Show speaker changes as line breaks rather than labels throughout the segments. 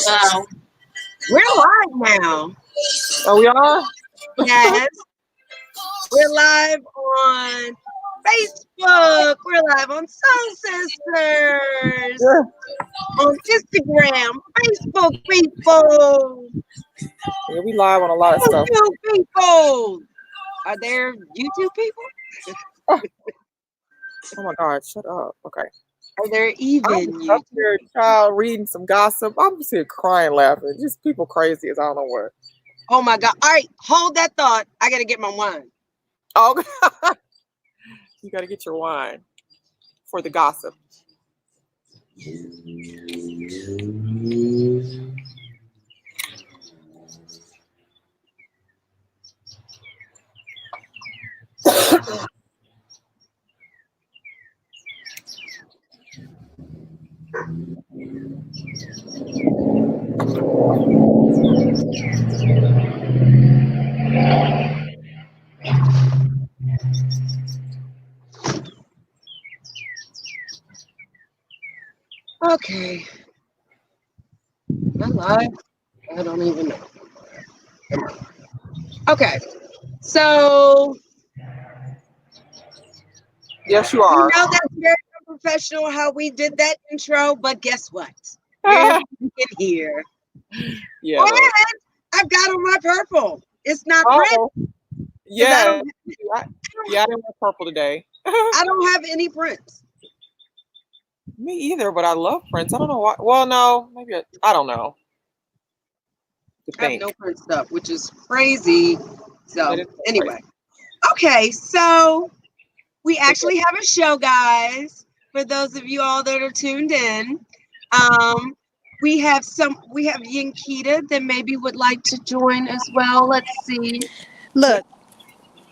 Wow. We're live now.
Oh, we are?
Yes. We're live on Facebook. We're live on Soul Sisters.
Yeah.
On Instagram. Facebook people.
Yeah, we live on a lot of stuff.
YouTube people. Are there YouTube people?
Oh my God, shut up. Okay.
Are there
I'm
even
just up
YouTube?
here, child, reading some gossip. I'm just here crying, laughing. Just people crazy as I don't know what.
Oh my God. All right. Hold that thought. I got to get my wine.
Oh, you got to get your wine for the gossip.
Okay. Am I live? I don't even know. Okay. So
Yes, you
we
are.
know that's very unprofessional how we did that intro, but guess what? We're in here.
Yeah. Look.
And I've got on my purple. It's not red.
Oh,
'cause
yeah. Yeah, I didn't wear purple today.
I don't have any prints.
Me either, but I love Prince. I don't know why. Well, no, maybe I don't know. To
I have
think.
no print stuff, which is crazy. So
That is
anyway. Okay, so we actually have a show, guys. For those of you all that are tuned in. We have Yankita that maybe would like to join as well. Let's see.
Look,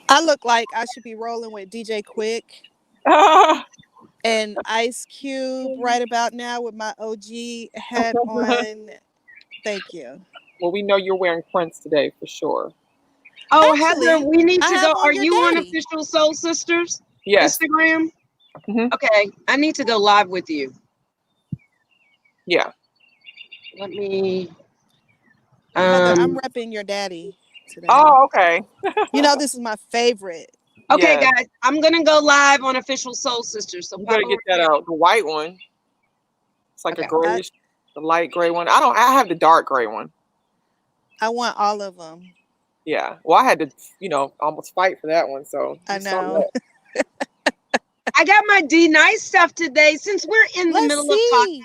I look like I should be rolling with DJ Quick and Ice Cube right about now with my OG hat on. Thank you.
Well, we know you're wearing Prince today for sure.
Oh,
Actually,
Heather, we need
I
to
have
go.
on
Are
your
you on
daddy.
Official Soul Sisters
Yes.
Instagram?
Mhm.
Okay, I need to go live with you.
Yeah.
Let me.
Heather, I'm repping your daddy today.
Oh, okay.
You know this is my favorite.
Okay,
Yeah.
guys, I'm gonna go live on Official Soul Sisters. So
You
pop
better get that out. The white one. It's like
Okay.
a grayish, the light gray one. I have the dark gray one.
I want all of them.
Yeah. Well, I had to, almost fight for that one. So
I
you saw
know.
that.
I got my D Nice stuff today. Since we're in the
Let's
middle of talking
see.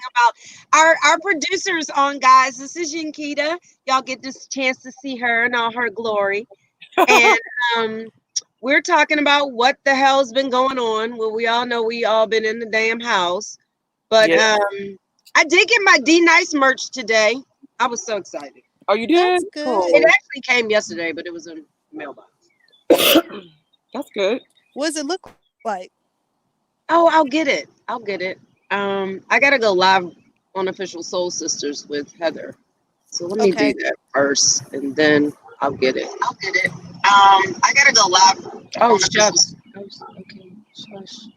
about our producers on, guys. This is Yankita. Y'all get this chance to see her in all her glory. And we're talking about what the hell's been going on. Well, we all know we all been in the damn house. But
Yeah.
I did get my D Nice merch today. I was so excited.
Oh, you did?
That's good.
Cool.
It actually came yesterday, but it was in mailbox.
That's good.
What does it look like?
Oh, I'll get it. I'll get it. I gotta go live on Official Soul Sisters with Heather. So let me
Okay.
do that first, and then I'll get it. I gotta go live. Oh, shucks. Okay, shush.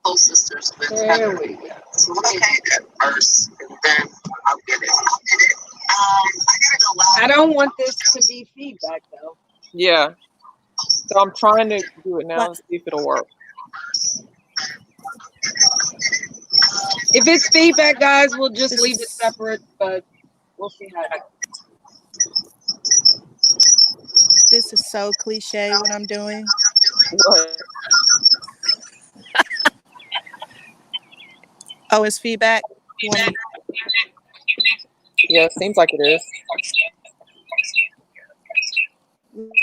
Soul Sisters with Heather. We go. So let me do that first, and then I'll get it. I gotta go live. I don't want this to be feedback though.
Yeah. So I'm trying to do it now and see if it'll work.
If it's feedback, guys, we'll just leave it separate, but we'll see how it goes.
This is so cliche what I'm doing.
What?
Oh, it's feedback?
Yeah, it seems like it is.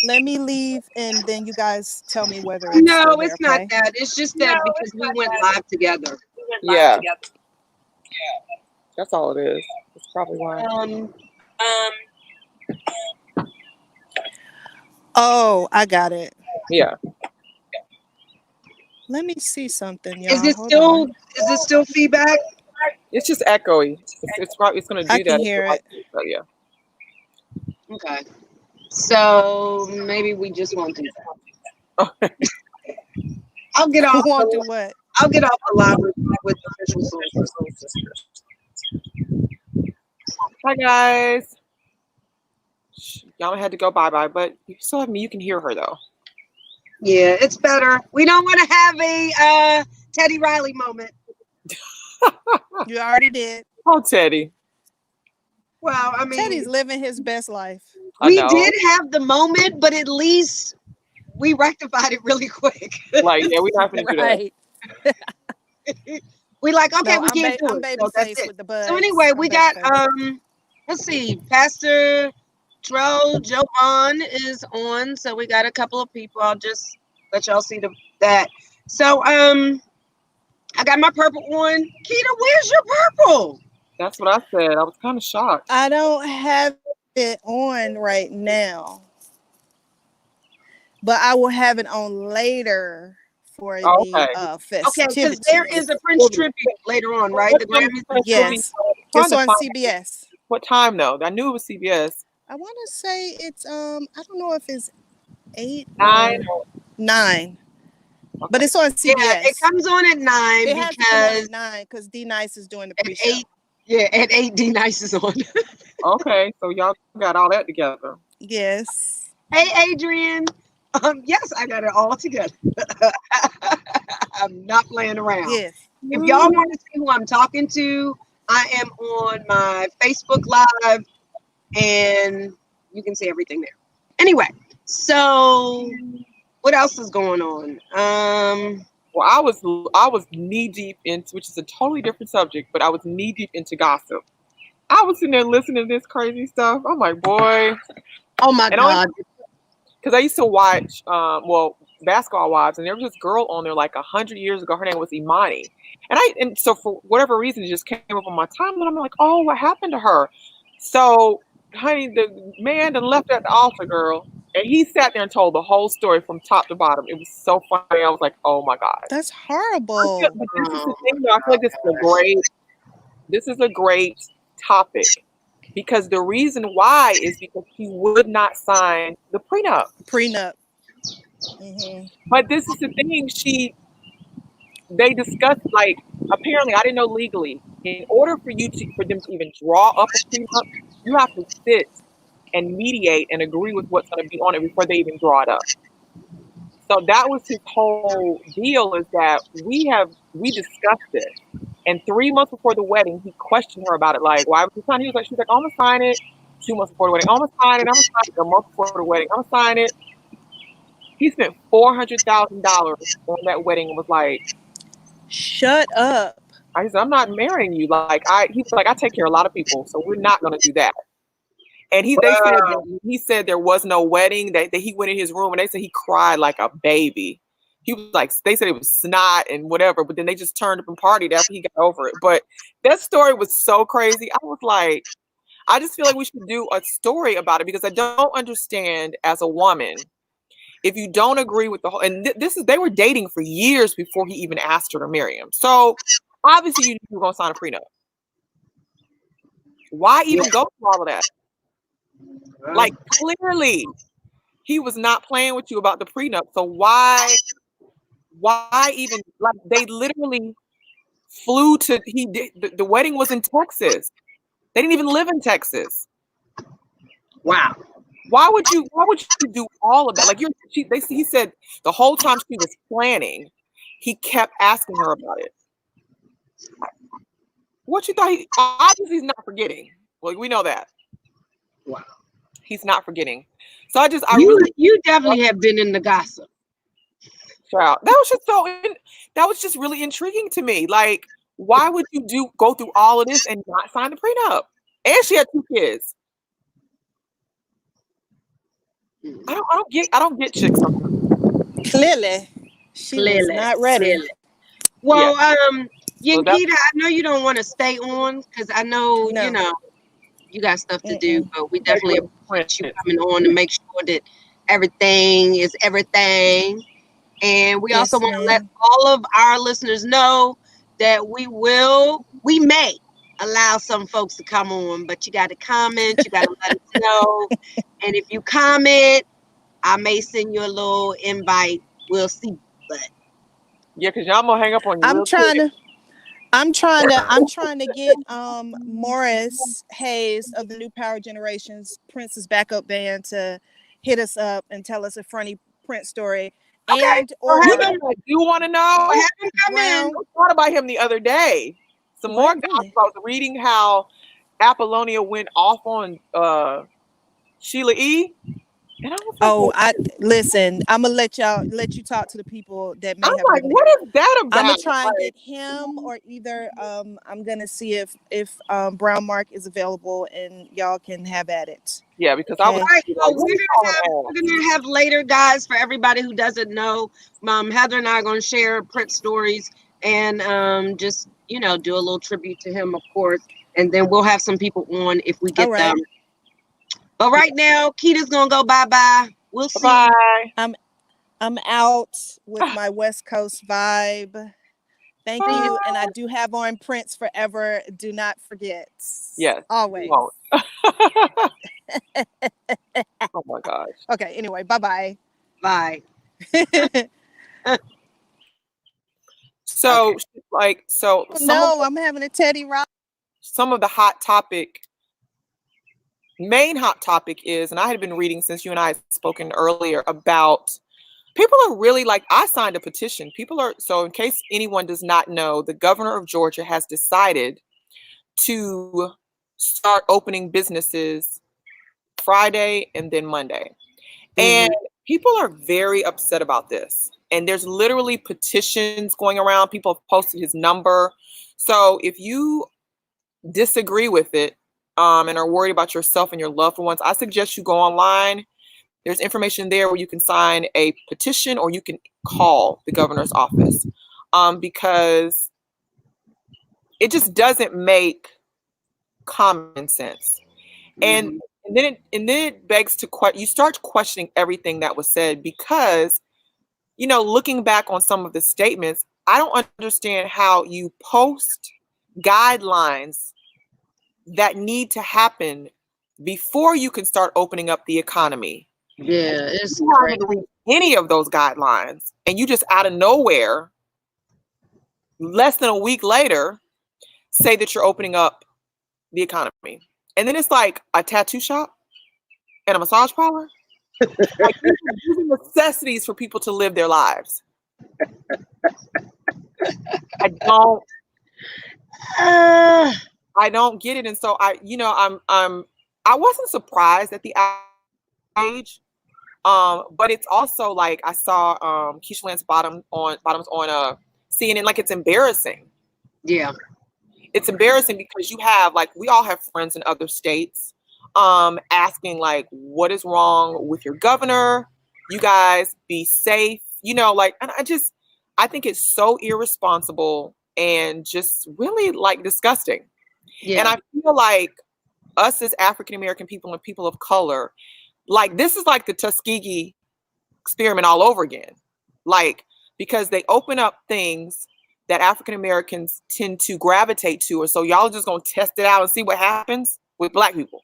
Let me leave and then you guys tell me whether it's
No,
still there,
it's not
okay?
that. It's just that because we went live together.
Yeah. That's all it is. That's probably why.
Oh, I got it.
Yeah.
Let me see something, y'all.
Is it
Hold
still
on.
feedback?
It's just echoey. It's probably it's gonna do
I
that.
can hear it.
So, yeah.
Okay. So maybe we just won't do that. I'll get off.
Won't do what?
I'll get off the live with official sources.
Hi guys. Y'all had to go bye, but you still have me. You can hear her though.
Yeah, it's better. We don't want to have a Teddy Riley moment.
You already did.
Oh, Teddy.
Well, I mean,
Teddy's living his best life.
We did have the moment, but at least we rectified it really quick.
Like, yeah, we're not going to do that.
We like, okay, we can't do
I'm
it.
baby
So that's
face
it.
with the bud.
So anyway, we got let's see, Pastor Tro Joan is on. So we got a couple of people. I'll just let y'all see that. So I got my purple one. Keita, where's your purple?
That's what I said. I was kind of shocked.
I don't have it on right now, but I will have it on later for the festivities.
Okay, because there is a Prince tribute later on, right? The Grammys.
Yes, it's on CBS.
What time though? I knew it was CBS.
I want to say it's I don't know if it's 8
or
9. But it's on CBS.
Yeah, it comes on at 9
it has to come on at 9 because D Nice is doing the pre-show.
8. Yeah, at 8 D Nice is on.
Okay, so y'all got all that together.
Yes.
Hey, Adrian. Yes, I got it all together. I'm not playing around.
Yes.
If y'all want to see who I'm talking to, I am on my Facebook Live, and you can see everything there. Anyway, so what else is going on?
Well, I was knee deep into, which is a totally different subject, but I was knee deep into gossip. I was sitting there listening to this crazy stuff. I'm like, boy.
Oh my God.
Because I used to watch, Basketball Wives, and there was this girl on there like 100 years ago. Her name was Imani. And so for whatever reason, it just came up on my timeline. I'm like, oh, what happened to her? So, honey, the man that left at the altar, girl, and he sat there and told the whole story from top to bottom. It was so funny. I was like, oh my God.
That's horrible.
But this is the thing, though. I feel like this is a great topic, because the reason why is because he would not sign the prenup.
Mm-hmm.
But this is the thing. They discussed, like, apparently, I didn't know legally, in order for them to even draw up a prenup, you have to sit and mediate and agree with what's going to be on it before they even draw it up. So that was his whole deal, is that we discussed it. And 3 months before the wedding, he questioned her about it. Like, why was he signing? She was like, I'm going to sign it. 2 months before the wedding, I'm going to sign it. I'm going to sign it. A month before the wedding, I'm going to sign it. He spent $400,000 on that wedding and was like,
shut up.
I said, I'm not marrying you. He was like, I take care of a lot of people, so we're not going to do that. And he said there was no wedding, that he went in his room and they said he cried like a baby. He was like, they said it was snot and whatever, but then they just turned up and partied after he got over it. But that story was so crazy. I was like, I just feel like we should do a story about it, because I don't understand as a woman, if you don't agree with the whole, and they were dating for years before he even asked her to marry him. So obviously you knew you were going to sign a prenup. Why even go through all of that? Like, clearly he was not playing with you about the prenup. So why even, like, they literally flew to, the wedding was in Texas. They didn't even live in Texas.
Wow.
Why would you do all of that? Like, he said the whole time she was planning, he kept asking her about it. What you thought? Obviously he's not forgetting. Well, we know that.
Wow.
He's not forgetting. So you
definitely have been in the gossip.
Child, that was just really intriguing to me. Like, why would you go through all of this and not sign the prenup? And she had 2 kids. I don't get chicks sometimes.
Clearly, she was not ready.
Clearly. Well, Yankita, I know you don't want to stay on, because I know you got stuff to do, but we definitely appreciate you coming on to make sure that everything is everything. And we also want to let all of our listeners know that we will we may allow some folks to come on, but you got to comment. You got to let us know. And if you comment, I may send you a little invite. We'll see. But
yeah, because y'all gonna hang up on you.
I'm trying to get Morris Hayes of the New Power Generations Prince's backup band to hit us up and tell us a funny Prince story.
Okay.
And or
I do want to know.
Brown.
I thought about him the other day. Some more gossip. I was reading how Apollonia went off on Sheila E. And
I listen. I'm gonna let you talk to the people that may
I'm
have.
Like, what is that about?
I'm gonna try and get him, or either I'm gonna see if Brown Mark is available and y'all can have at it.
Yeah, because
okay. We're gonna have later, guys. For everybody who doesn't know, Heather and I are gonna share Prince stories and just do a little tribute to him, of course, and then we'll have some people on if we get them. But right now, Keita's gonna go bye-bye. We'll see.
Bye.
I'm out with my West Coast vibe. Thank you. And I do have on Prince Forever. Do not forget.
Yes.
Always.
Oh my gosh.
Okay, anyway, bye-bye.
Bye.
So
I'm having a Teddy Rock.
Some of the main hot topic is, and I had been reading since you and I had spoken earlier about, people are really like, I signed a petition. So in case anyone does not know, the governor of Georgia has decided to start opening businesses Friday and then Monday. And people are very upset about this. And there's literally petitions going around. People have posted his number. So if you disagree with it and are worried about yourself and your loved ones, I suggest you go online. There's information there where you can sign a petition or you can call the governor's office because it just doesn't make common sense. And then it begs to you start questioning everything that was said because, looking back on some of the statements, I don't understand how you post guidelines that need to happen before you can start opening up the economy.
Yeah, it's
crazy. Any of those guidelines, and you just out of nowhere, less than a week later, say that you're opening up the economy. And then it's like a tattoo shop and a massage parlor. Like, using necessities for people to live their lives. I don't get it. And so I wasn't surprised at the age. But it's also like I saw Keisha Lance Bottoms on CNN. Like, it's embarrassing.
Yeah,
it's embarrassing because you have, like, we all have friends in other states asking, like, what is wrong with your governor? You guys be safe, and I think it's so irresponsible and just really, like, disgusting. Yeah. And I feel like us as African American people and people of color, like, this is like the Tuskegee experiment all over again. Like, because they open up things that African Americans tend to gravitate to. And so y'all are just going to test it out and see what happens with Black people.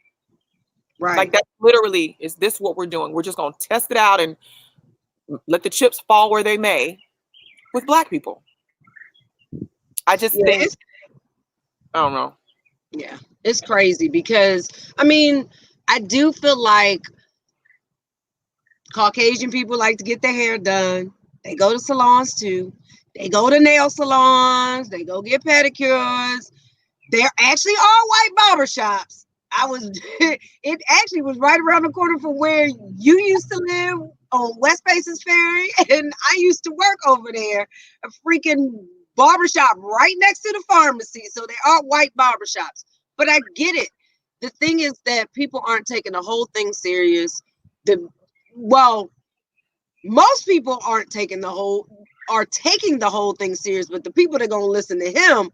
Right. Like, that literally is this what we're doing. We're just going to test it out and let the chips fall where they may with Black people. I just think, I don't know.
Yeah, it's crazy because, I do feel like Caucasian people like to get their hair done. They go to salons too. They go to nail salons. They go get pedicures. There actually are white barbershops. It actually was right around the corner from where you used to live on West Paces Ferry. And I used to work over there, a freaking barbershop right next to the pharmacy. So there are white barbershops, but I get it. The thing is that people aren't taking the whole thing serious. Most people aren't taking the whole thing serious, but the people that are going to listen to him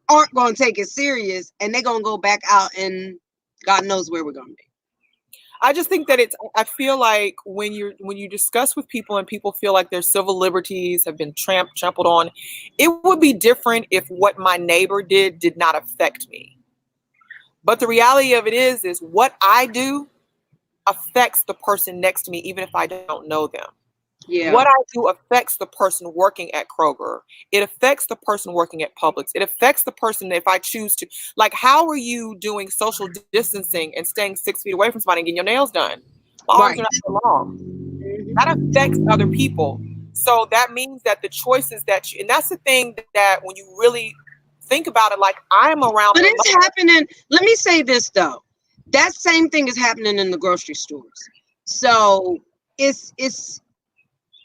aren't going to take it serious, and they're going to go back out and God knows where we're going to be.
I just think that I feel like when you discuss with people and people feel like their civil liberties have been trampled on, it would be different if what my neighbor did not affect me. But the reality of it is what I do affects the person next to me, even if I don't know them.
Yeah.
What I do affects the person working at Kroger. It affects the person working at Publix. It affects the person if I choose to. Like, how are you doing social distancing and staying 6 feet away from somebody and getting your nails done? My arms are not so long. That affects other people. So that means that the choices that and that's the thing that when you really think about it, like I'm around.
But it's happening. Let me say this though. That same thing is happening in the grocery stores. So it's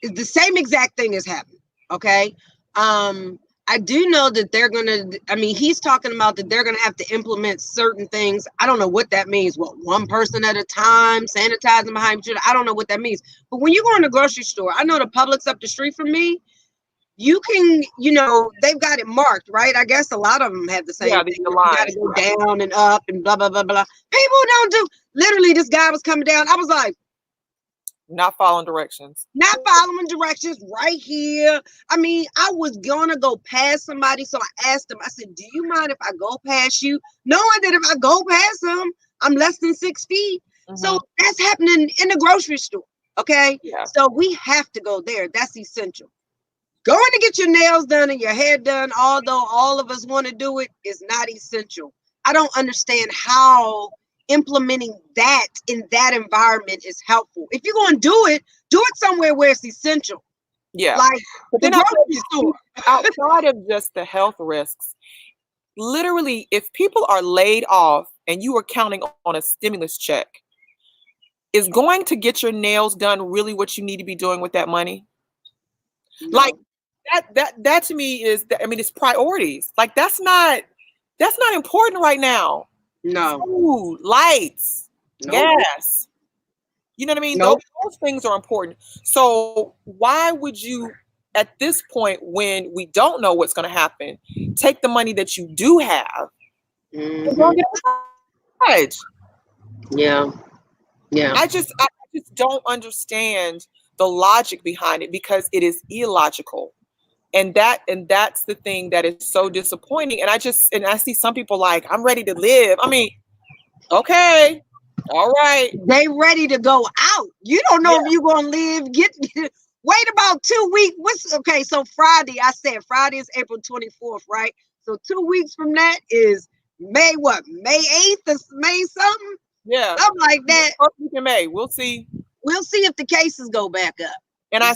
the same exact thing is happening. Okay. I do know that they're gonna, I mean, he's talking about that they're gonna have to implement certain things. I don't know what that means. What, one person at a time, sanitizing behind each other. I don't know what that means. But when you go in the grocery store, I know the Publix up the street from me, you can, you know, they've got it marked, right? I guess a lot of them have the same thing. You gotta go down and up and blah, blah, blah, blah. People don't do, literally this guy was coming down. I was like,
not following directions.
Not following directions right here. I mean, I was gonna go past somebody, so I asked him, I said, do you mind if I go past you? Knowing that if I go past them, I'm less than 6 feet. So that's happening in the grocery store. Okay.
Yeah.
So we have to go there. That's essential. Going to get your nails done and your hair done, although all of us want to do it, is not essential. I don't understand how implementing that in that environment is helpful. If you're going to do it somewhere where it's essential.
Yeah.
Like
but
the grocery store.
Outside of just the health risks, literally, if people are laid off and you are counting on a stimulus check, is going to get your nails done really what you need to be doing with that money? No. Like that to me is, I mean, it's priorities. Like that's not important right now.
No.
Food, lights, gas. You know what I mean? Those things are important. So why would you, at this point, when we don't know what's going to happen, take the money that you do have and go get a massage?
Yeah. Yeah.
I just don't understand the logic behind it, because it is illogical. And that's the thing that is so disappointing. And I see some people like, I'm ready to live. I mean, okay, all right.
They ready to go out. You don't know if you're gonna live. Wait about 2 weeks. So Friday, I said Friday is April 24th, right? So 2 weeks from that is May what? May 8th or May something?
Yeah.
Something like that.
First week in May. We'll see.
We'll see if the cases go back up.
And I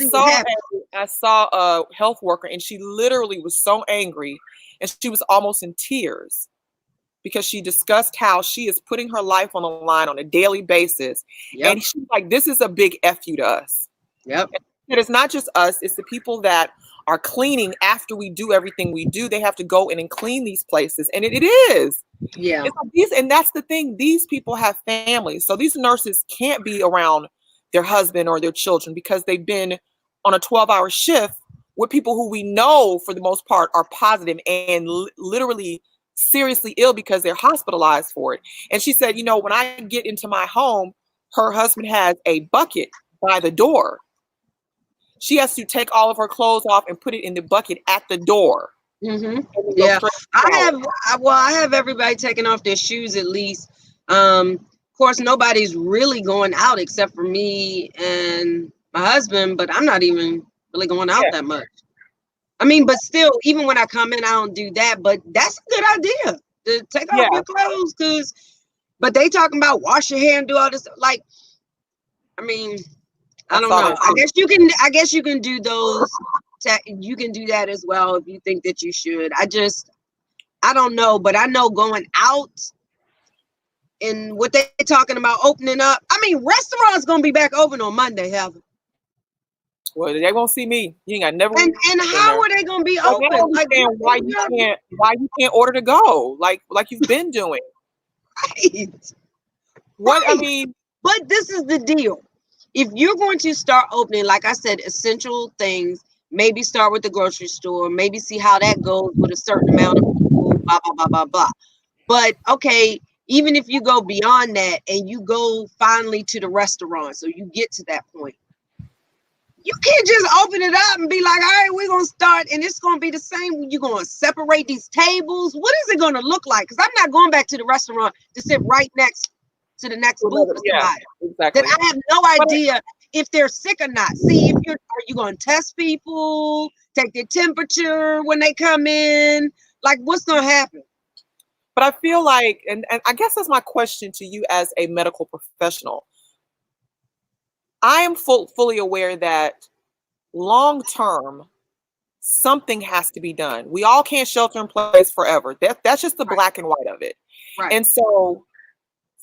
saw a health worker, and she literally was so angry, and she was almost in tears because she discussed how she is putting her life on the line on a daily basis. Yep. And she's like, this is a big F you to us.
Yep.
And it's not just us, it's the people that are cleaning after we do everything we do. They have to go in and clean these places. And it is.
Yeah.
And that's the thing. These people have families. So these nurses can't be around their husband or their children because they've been on a 12-hour shift with people who we know for the most part are positive and literally seriously ill because they're hospitalized for it. And she said, you know, when I get into my home, her husband has a bucket by the door. She has to take all of her clothes off and put it in the bucket at the door.
Mm-hmm. Yeah, I have everybody taking off their shoes at least. Of course, nobody's really going out except for me and my husband, but I'm not even really going out that much. I mean, but still, even when I come in, I don't do that. But that's a good idea to take off your clothes, but they talking about wash your hair and do all this. Like, I mean, I don't know. I guess you can do those. You can do that as well if you think that you should. I don't know, but I know going out and what they talking about opening up. I mean, restaurants gonna be back open on Monday, Heather.
Well, they won't see me. You ain't got never.
And how are they gonna be open?
I understand why you can't order to go like you've been doing.
Right.
What I mean,
but this is the deal. If you're going to start opening, like I said, essential things, maybe start with the grocery store, maybe see how that goes with a certain amount of people, blah, blah, blah, blah, blah. But okay, even if you go beyond that and you go finally to the restaurant, so you get to that point, you can't just open it up and be like, all right, we're going to start, and it's going to be the same. You're going to separate these tables. What is it going to look like? Because I'm not going back to the restaurant to sit right next to the next booth with somebody.
Exactly.
That I have no idea if they're sick or not. See, are you going to test people, take their temperature when they come in? Like, what's going to happen?
But I feel like, and I guess that's my question to you as a medical professional. I am fully aware that long term, something has to be done. We all can't shelter in place forever. That's just the black and white of it.
Right.
And so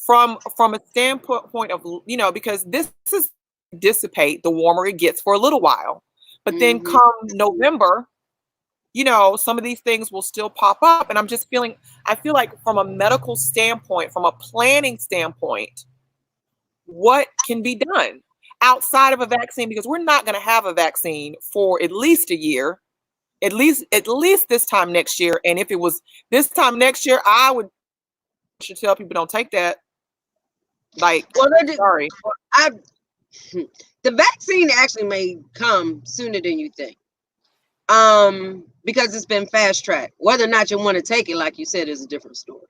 from a standpoint of, you know, because this is dissipate the warmer it gets for a little while. But then come November, you know, some of these things will still pop up. And I feel like from a medical standpoint, from a planning standpoint, what can be done outside of a vaccine? Because we're not going to have a vaccine for at least a year, at least this time next year. And if it was this time next year, I should tell people don't take that. Like, well, sorry.
The vaccine actually may come sooner than you think. Because it's been fast tracked. Whether or not you want to take it, like you said, is a different story.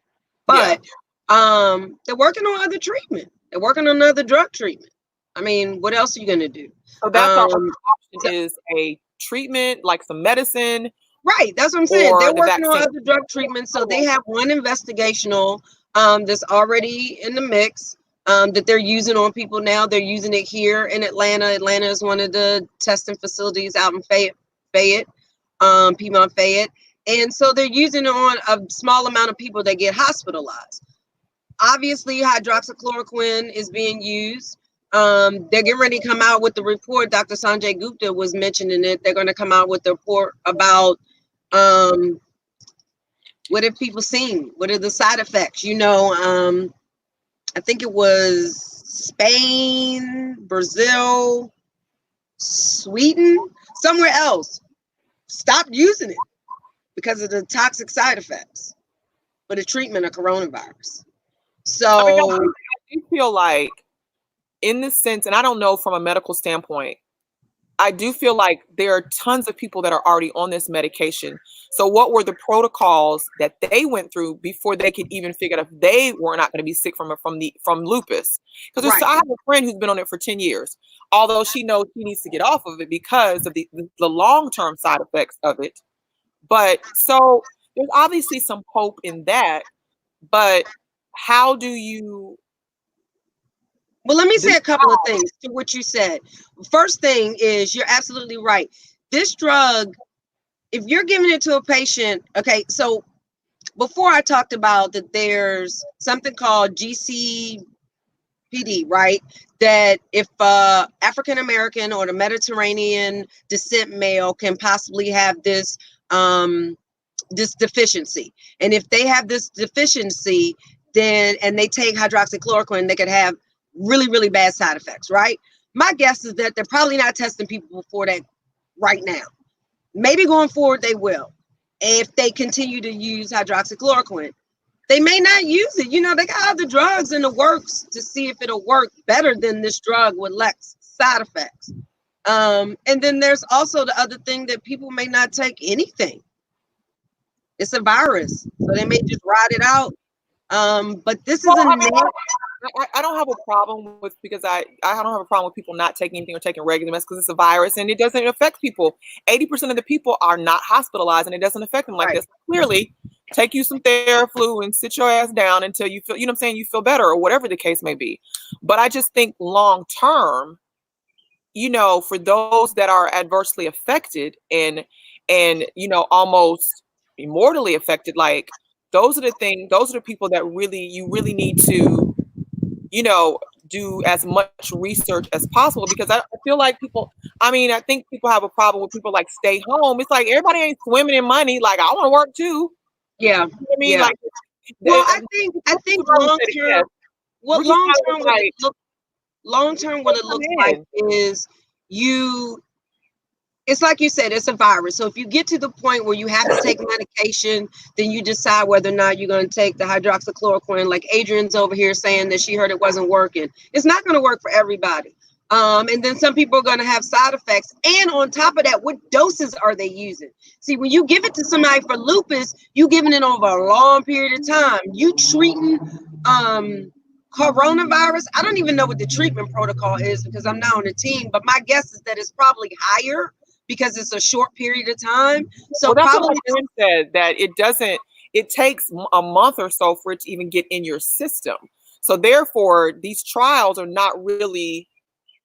But they're working on other treatment. They're working on another drug treatment. I mean, what else are you gonna do?
So that's our option is a treatment, like some medicine.
Right. That's what I'm saying. They're working on other drug treatments. So they have one investigational that's already in the mix. That they're using on people now. They're using it here in Atlanta. Atlanta is one of the testing facilities out in Fayette, Piedmont Fayette. And so they're using it on a small amount of people that get hospitalized. Obviously, hydroxychloroquine is being used. They're getting ready to come out with the report. Dr. Sanjay Gupta was mentioning it. They're going to come out with the report about what have people seen? What are the side effects? You know, I think it was Spain, Brazil, Sweden, somewhere else stopped using it because of the toxic side effects for the treatment of coronavirus. So
I do feel like in this sense, and I don't know from a medical standpoint, I do feel like there are tons of people that are already on this medication. So what were the protocols that they went through before they could even figure out if they were not going to be sick from lupus? Because I have a friend who's been on it for 10 years, although she knows she needs to get off of it because of the long-term side effects of it. But so there's obviously some hope in that, but how do you...
Well, let me say a couple of things to what you said. First thing is, you're absolutely right. This drug, if you're giving it to a patient, okay, so before I talked about that there's something called GCPD, right? That if African-American or the Mediterranean descent male can possibly have this this deficiency. And if they have this deficiency, then, and they take hydroxychloroquine, they could have really, really bad side effects, right? My guess is that they're probably not testing people for that right now. Maybe going forward, they will. If they continue to use hydroxychloroquine, they may not use it. You know, they got other drugs in the works to see if it'll work better than this drug with less side effects. And then there's also the other thing that people may not take anything. It's a virus, so they may just ride it out. But this is
I don't have a problem with, because I don't have a problem with people not taking anything or taking regular meds, because it's a virus and it doesn't affect people. 80% of the people are not hospitalized and it doesn't affect them like this. Clearly, take you some Theraflu and sit your ass down until you feel, you know what I'm saying, you feel better or whatever the case may be. But I just think long term, you know, for those that are adversely affected and you know, almost immortally affected, like those are the people that you really need to, you know, do as much research as possible, because I feel like people, I mean, I think people have a problem with people like stay home. It's like everybody ain't swimming in money. Like, I want to work too.
Yeah.
You know what I mean?
Yeah.
Like,
well, I think long term what it looks like is it's like you said, it's a virus. So if you get to the point where you have to take medication, then you decide whether or not you're going to take the hydroxychloroquine. Like Adrian's over here saying that she heard it wasn't working. It's not going to work for everybody. And then some people are going to have side effects. And on top of that, what doses are they using? See, when you give it to somebody for lupus, you giving it over a long period of time. You treating coronavirus. I don't even know what the treatment protocol is because I'm not on the team, but my guess is that it's probably higher because it's a short period of time. So
that's
probably
what my friend said, that it takes a month or so for it to even get in your system. So therefore, these trials are not really,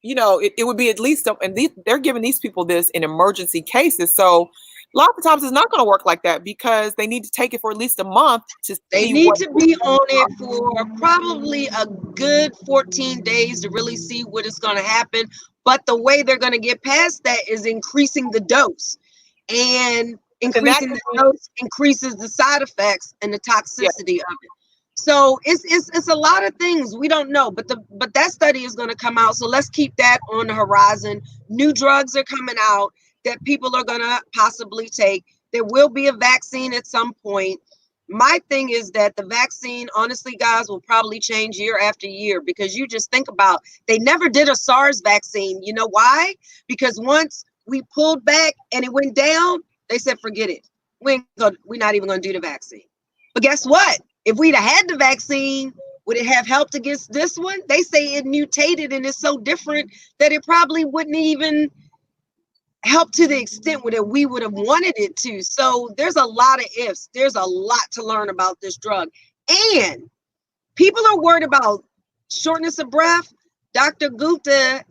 it would be at least, and they're giving these people this in emergency cases. So a lot of the times it's not going to work like that because they need to take it for at least a month to
they need to be on it for probably a good 14 days to really see what is going to happen. But the way they're going to get past that is increasing the dose, and increasing the dose increases the side effects and the toxicity of it. So it's a lot of things we don't know, but that study is going to come out. So let's keep that on the horizon. New drugs are coming out that people are going to possibly take. There will be a vaccine at some point. My thing is that the vaccine, honestly, guys, will probably change year after year because you just think about, they never did a SARS vaccine. You know why? Because once we pulled back and it went down, they said, forget it. We're not even going to do the vaccine. But guess what? If we'd have had the vaccine, would it have helped against this one? They say it mutated and it's so different that it probably wouldn't even help to the extent that we would have wanted it to. So there's a lot of ifs. There's a lot to learn about this drug. And people are worried about shortness of breath. Dr. Gupta,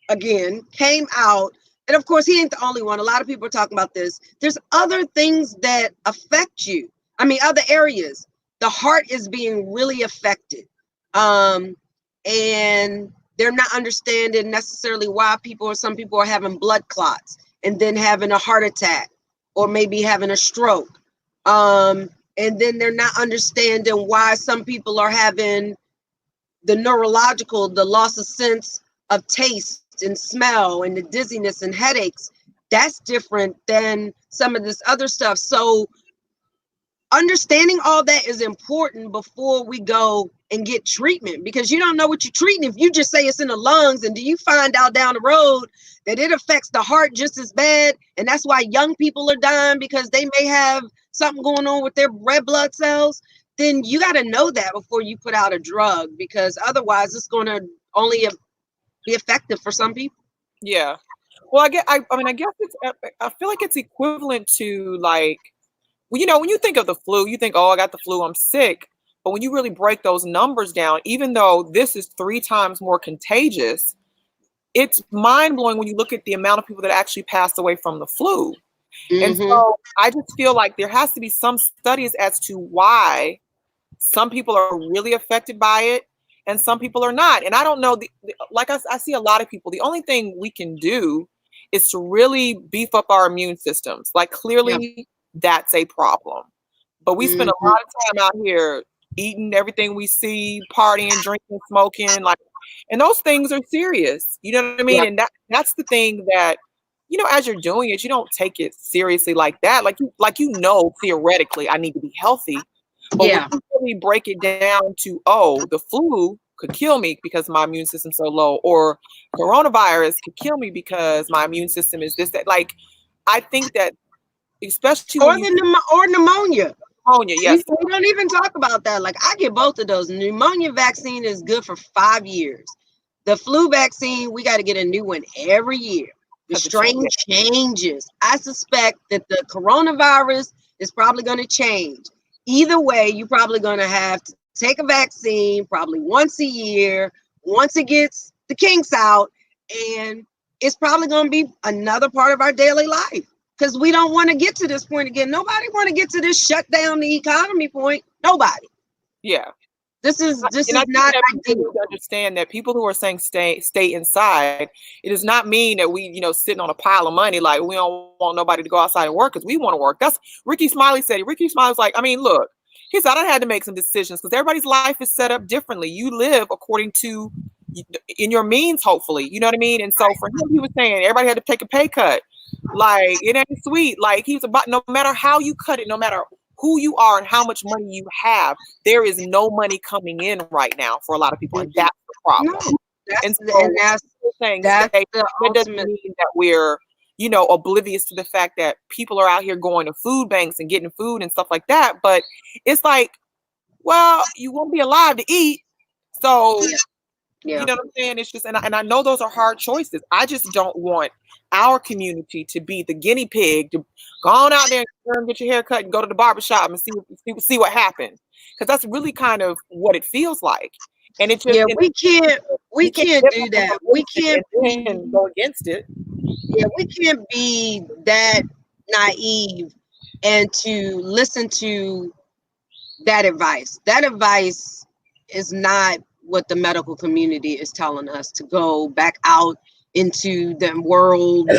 again, came out. And of course, he ain't the only one. A lot of people are talking about this. There's other things that affect you. I mean, other areas. The heart is being really affected. And they're not understanding necessarily why some people are having blood clots and then having a heart attack or maybe having a stroke. And then they're not understanding why some people are having the loss of sense of taste and smell and the dizziness and headaches. That's different than some of this other stuff. So understanding all that is important before we go and get treatment, because you don't know what you're treating. If you just say it's in the lungs, and do you find out down the road that it affects the heart just as bad, and that's why young people are dying because they may have something going on with their red blood cells, then you got to know that before you put out a drug, because otherwise it's going to only be effective for some people.
Yeah. Well, I guess I feel like it's equivalent to, like, when you think of the flu, you think, oh, I got the flu, I'm sick. But when you really break those numbers down, even though this is 3 times more contagious, it's mind-blowing when you look at the amount of people that actually passed away from the flu. Mm-hmm. And so I just feel like there has to be some studies as to why some people are really affected by it and some people are not. And I don't know, I see a lot of people, the only thing we can do is to really beef up our immune systems. Like, clearly, that's a problem. But we spend a lot of time out here eating everything we see, partying, drinking, smoking, and those things are serious. You know what I mean? Yeah. And that's the thing that, as you're doing it, you don't take it seriously like that. Theoretically, I need to be healthy. But when you really break it down to, the flu could kill me because my immune system's so low, or coronavirus could kill me because my immune system is this, that. Like, I think that, especially
or pneumonia.
Pneumonia, yes.
We don't even talk about that. Like, I get both of those. Pneumonia vaccine is good for 5 years. The flu vaccine, we got to get a new one every year. The strain changes. I suspect that the coronavirus is probably going to change. Either way, you're probably going to have to take a vaccine probably once a year, once it gets the kinks out, and it's probably going to be another part of our daily life. Because we don't want to get to this point again. Nobody want to get to this shut down the economy point. Nobody.
Yeah.
This is not ideal.
To understand that people who are saying stay inside, it does not mean that we, sitting on a pile of money, like we don't want nobody to go outside and work because we want to work. That's Ricky Smiley said. Ricky Smiley's like, look, he said, I had to make some decisions because everybody's life is set up differently. You live according to in your means, hopefully. You know what I mean? And so for him, he was saying everybody had to take a pay cut. Like, it ain't sweet. Like, he's about, no matter how you cut it, no matter who you are and how much money you have, there is no money coming in right now for a lot of people, and that's the problem.
No,
And
that's
so,
and
that
the
doesn't
ultimate.
mean that we're, oblivious to the fact that people are out here going to food banks and getting food and stuff like that. But it's like, well, you won't be alive to eat. So,
Yeah.
you know what I'm saying? It's just, and I know those are hard choices. I just don't want our community to be the guinea pig to go on out there and get your hair cut and go to the barbershop and see what happens. Because that's really kind of what it feels like. And it just,
we can't do that. We can't
go against it.
Yeah, we can't be that naive and to listen to that advice. That advice is not what the medical community is telling us, to go back out into the world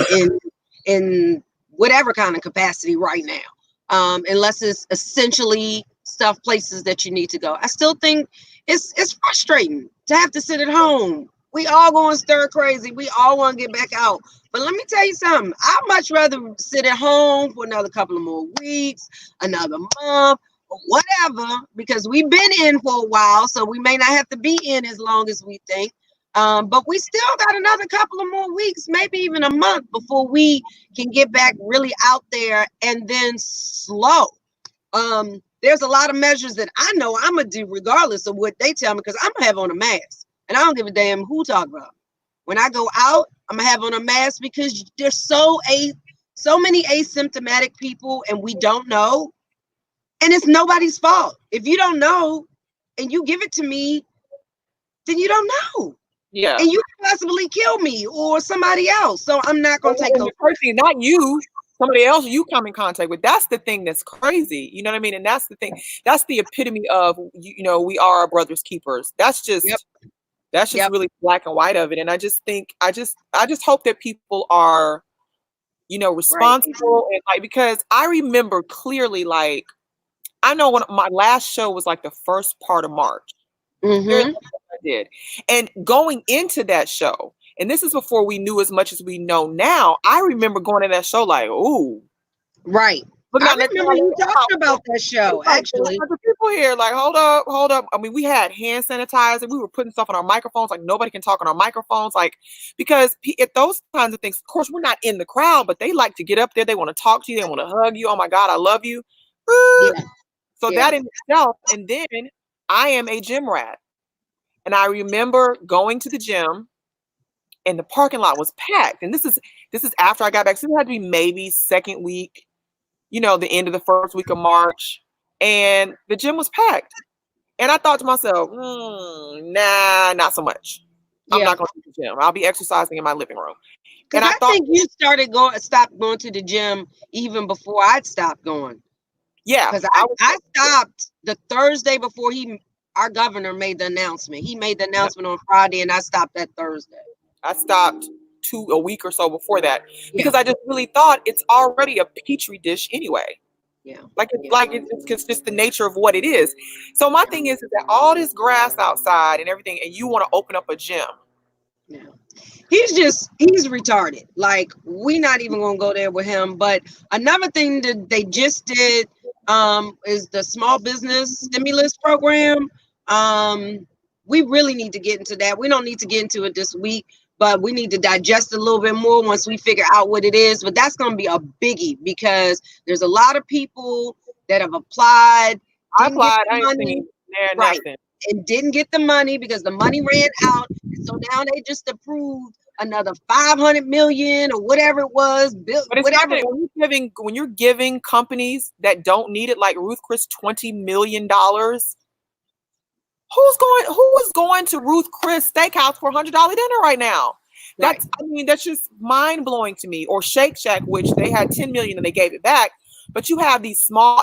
in whatever kind of capacity right now, unless it's essentially places that you need to go. I still think it's frustrating to have to sit at home. We all going stir crazy. We all want to get back out. But let me tell you something. I'd much rather sit at home for another couple of more weeks, another month, or whatever, because we've been in for a while, so we may not have to be in as long as we think. But we still got another couple of more weeks, maybe even a month, before we can get back really out there, and then slow. There's a lot of measures that I know I'm gonna do regardless of what they tell me, because I'm gonna have on a mask, and I don't give a damn who talk about it. When I go out, I'm gonna have on a mask, because there's so many asymptomatic people, and we don't know, and it's nobody's fault. If you don't know and you give it to me, then you don't know.
Yeah.
And you can possibly kill me or somebody else. So I'm not gonna take those.
Not you. Somebody else you come in contact with. That's the thing that's crazy. You know what I mean? And that's the thing. That's the epitome of, we are our brother's keepers. That's just really black and white of it. And I just think, I just hope that people are, responsible. Right. And like, because I remember clearly, like, I know when my last show was like the first part of March.
Mm-hmm.
I did. And going into that show, and this is before we knew as much as we know now, I remember going to that show like, ooh.
Right. I remember you talking about that show, actually.
People here, like, hold up. I mean, we had hand sanitizer. We were putting stuff on our microphones. Like, nobody can talk on our microphones. Like, because at those kinds of things, of course, we're not in the crowd, but they like to get up there. They want to talk to you. They want to hug you. Oh, my God, I love you. Yeah. So that in itself. And then I am a gym rat. And I remember going to the gym, and the parking lot was packed. And this is after I got back. So it had to be maybe second week, the end of the first week of March. And the gym was packed. And I thought to myself, nah, not so much. I'm not going to the gym. I'll be exercising in my living room.
And I think you stopped going to the gym even before I'd stopped going.
Yeah.
Because I stopped the Thursday before our governor made the announcement. He made the announcement on Friday, and I stopped that Thursday.
I stopped a week or so before that, because I just really thought it's already a petri dish anyway.
Yeah.
It's just the nature of what it is. So my thing is that all this grass outside and everything, and you want to open up a gym.
Yeah. He's retarded. Like, we're not even gonna go there with him. But another thing that they just did is the small business stimulus program. We really need to get into that. We don't need to get into it this week, but we need to digest a little bit more once we figure out what it is. But that's going to be a biggie, because there's a lot of people that have applied.
I ain't seen nothing.
And didn't get the money because the money ran out. And so now they just approved another 500 million or whatever it was. Whatever.
When you're giving companies that don't need it, like Ruth Chris, $20 million. Who is going to Ruth Chris Steakhouse for $100 dinner right now? That's just mind blowing to me. Or Shake Shack, which they had 10 million and they gave it back. But you have these small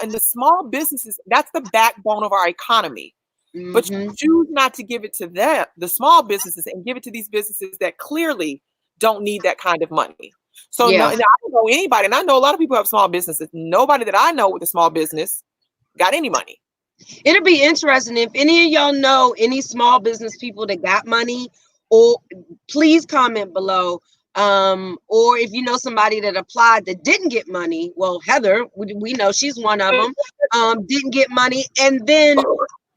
businesses. That's the backbone of our economy. Mm-hmm. But you choose not to give it to them, the small businesses, and give it to these businesses that clearly don't need that kind of money. So I don't know anybody, and I know a lot of people have small businesses. Nobody that I know with a small business got any money.
It'll be interesting if any of y'all know any small business people that got money, or please comment below. Or if you know somebody that applied that didn't get money, well, Heather, we know she's one of them, didn't get money. And then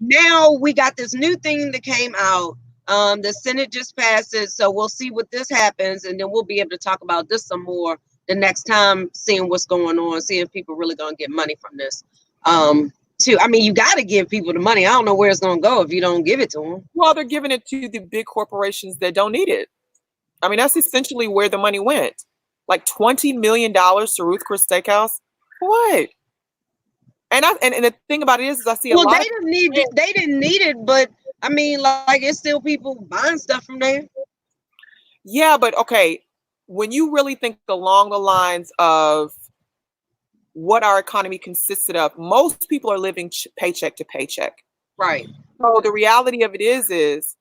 now we got this new thing that came out. The Senate just passed it, so we'll see what this happens, and then we'll be able to talk about this some more the next time, seeing what's going on, seeing if people really gonna get money from this. Too, I mean, you got to give people the money. I don't know where it's gonna go if you don't give it to them.
Well, they're giving it to the big corporations that don't need it. I mean, that's essentially where the money went. Like $20 million to Ruth Chris Steakhouse. What? And the thing about it is I see a lot.
Well, they didn't need it. They didn't need it, but I mean, like it's still people buying stuff from there.
Yeah, but okay, when you really think along the lines of what our economy consisted of, most people are living paycheck to paycheck.
Right.
So the reality of it is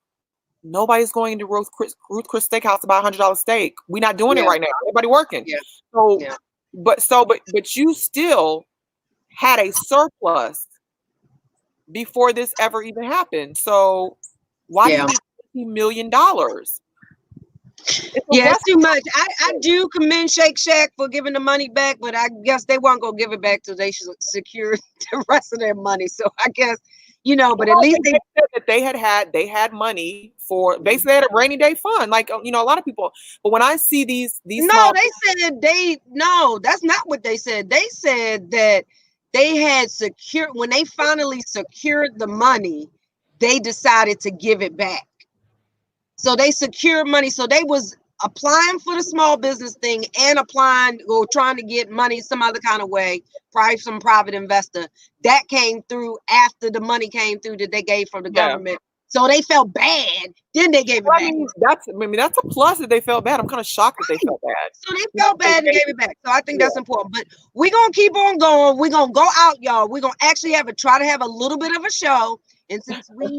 nobody's going into Ruth Chris Steakhouse to buy $100 steak. We're not doing it right now. Everybody working.
Yeah.
So, but you still had a surplus before this ever even happened. So why do you need $50 million?
Yeah, it's too much. I do commend Shake Shack for giving the money back, but I guess they weren't gonna give it back till they secure the rest of their money. So I guess, but at least
they said that they had money for basically had a rainy day fund, like a lot of people. But when I see these that's not what they said. They said that they had secured, when they finally secured the money, they decided to give it back. So they secured money. So they was applying for the small business thing and applying or trying to get money some other kind of way, probably some private investor. That came through after the money came through that they gave from the government. So they felt bad. Then they gave it back. That's a plus that they felt bad. I'm kind of shocked that they felt bad.
So they felt bad and gave it back. So I think that's important. But we're going to keep on going. We're going to go out, y'all. We're going to actually try to have a little bit of a show. And since we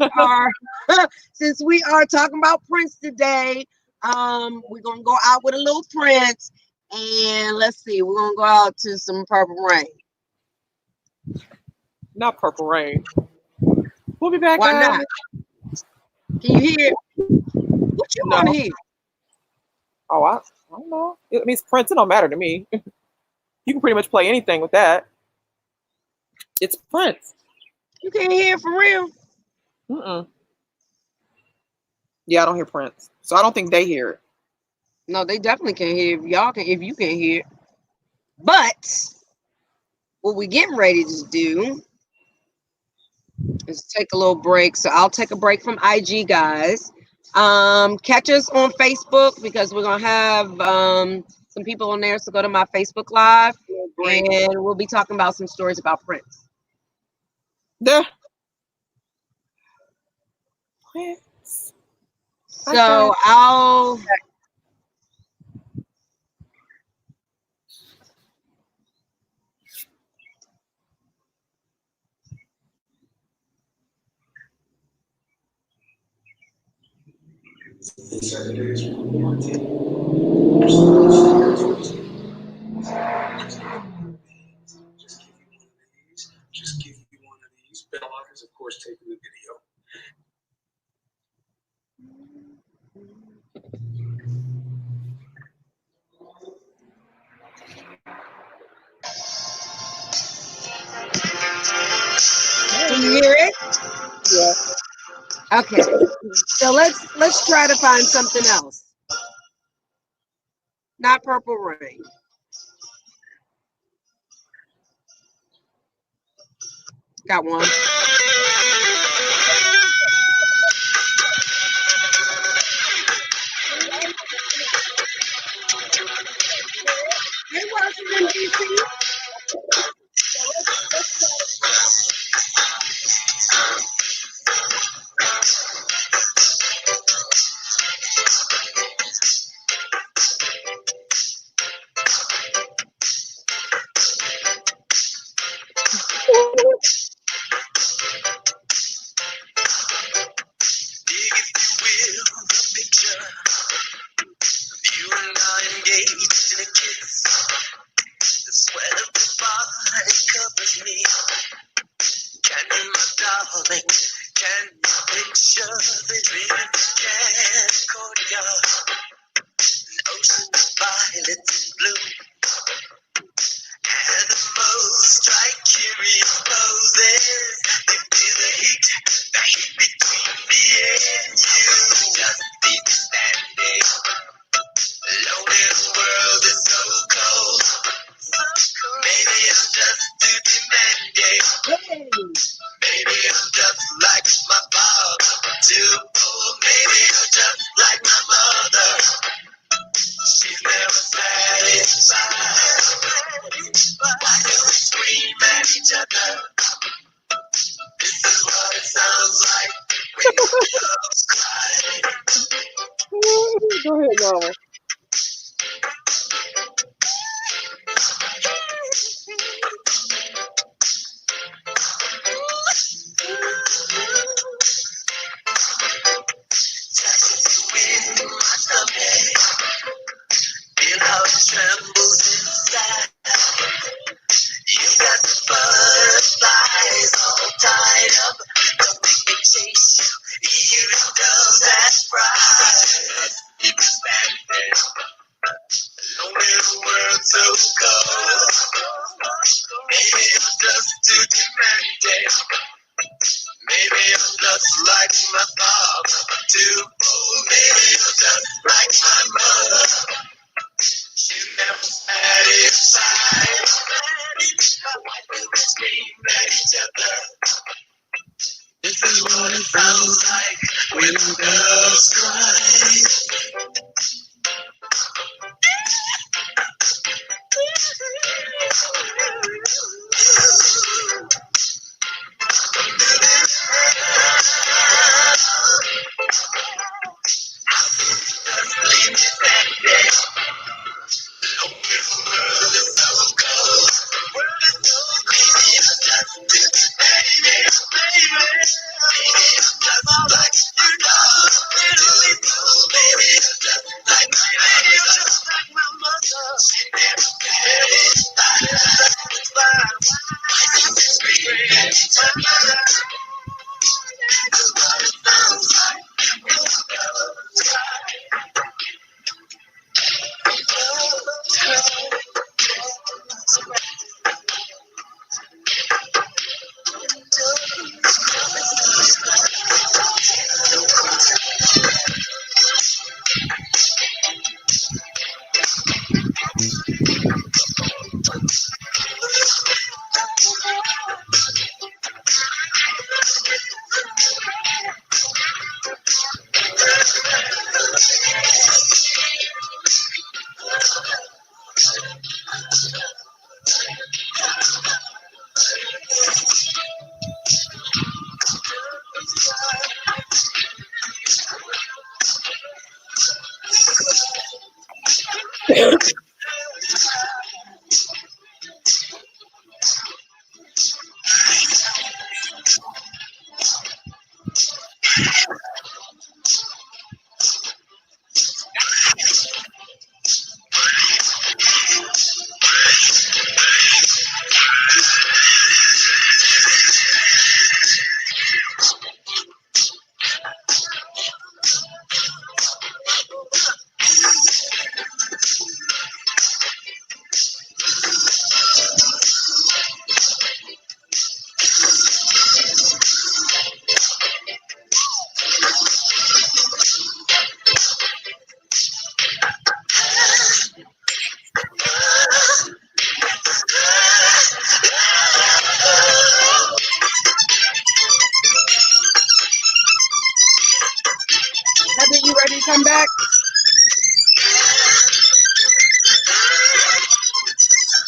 are talking about Prince today, we're gonna go out with a little Prince, and let's see, we're gonna go out to some Purple Rain.
Not Purple Rain. We'll be back.
Why not? Can you hear? What you want to hear?
Oh, I don't know. It means Prince. It don't matter to me. You can pretty much play anything with that. It's Prince.
You can't hear it for real?
Yeah, I don't hear Prince. So I don't think they hear it.
No, they definitely can't hear it. Y'all can, if you can't hear it. But what we're getting ready to do is take a little break. So I'll take a break from IG, guys. Catch us on Facebook because we're going to have some people on there. So go to my Facebook Live and we'll be talking about some stories about Prince. So I'll
just give you one of these. Belloc is, of course, taking the video.
Can you hear it?
Yeah.
Okay. So let's try to find something else. Not Purple Rain. Got one. Hey, Washington, D.C. Picture the dream, Concordia, an ocean
know.
Feel how it trembles inside. You got the butterflies all tied up. Don't make me chase you. Even though that's right. Keep us back there. Alone in a world so cold. Maybe I'm just too demanding. Maybe I'm just like my father, too bold. Maybe I'm just like my mother. She never satisfied. Why do we scream at each other? This is what it sounds like when girls cry. Leave me standing. No world is so cold. World is so cold. Maybe I'm just too baby. Maybe I'm just like you know. Really cool. Maybe I'm just like my baby. I'm just like my mother. She never had it. That's why I'm screaming at each other. This is what it sounds like when girls cry.
Heather, you ready to come back?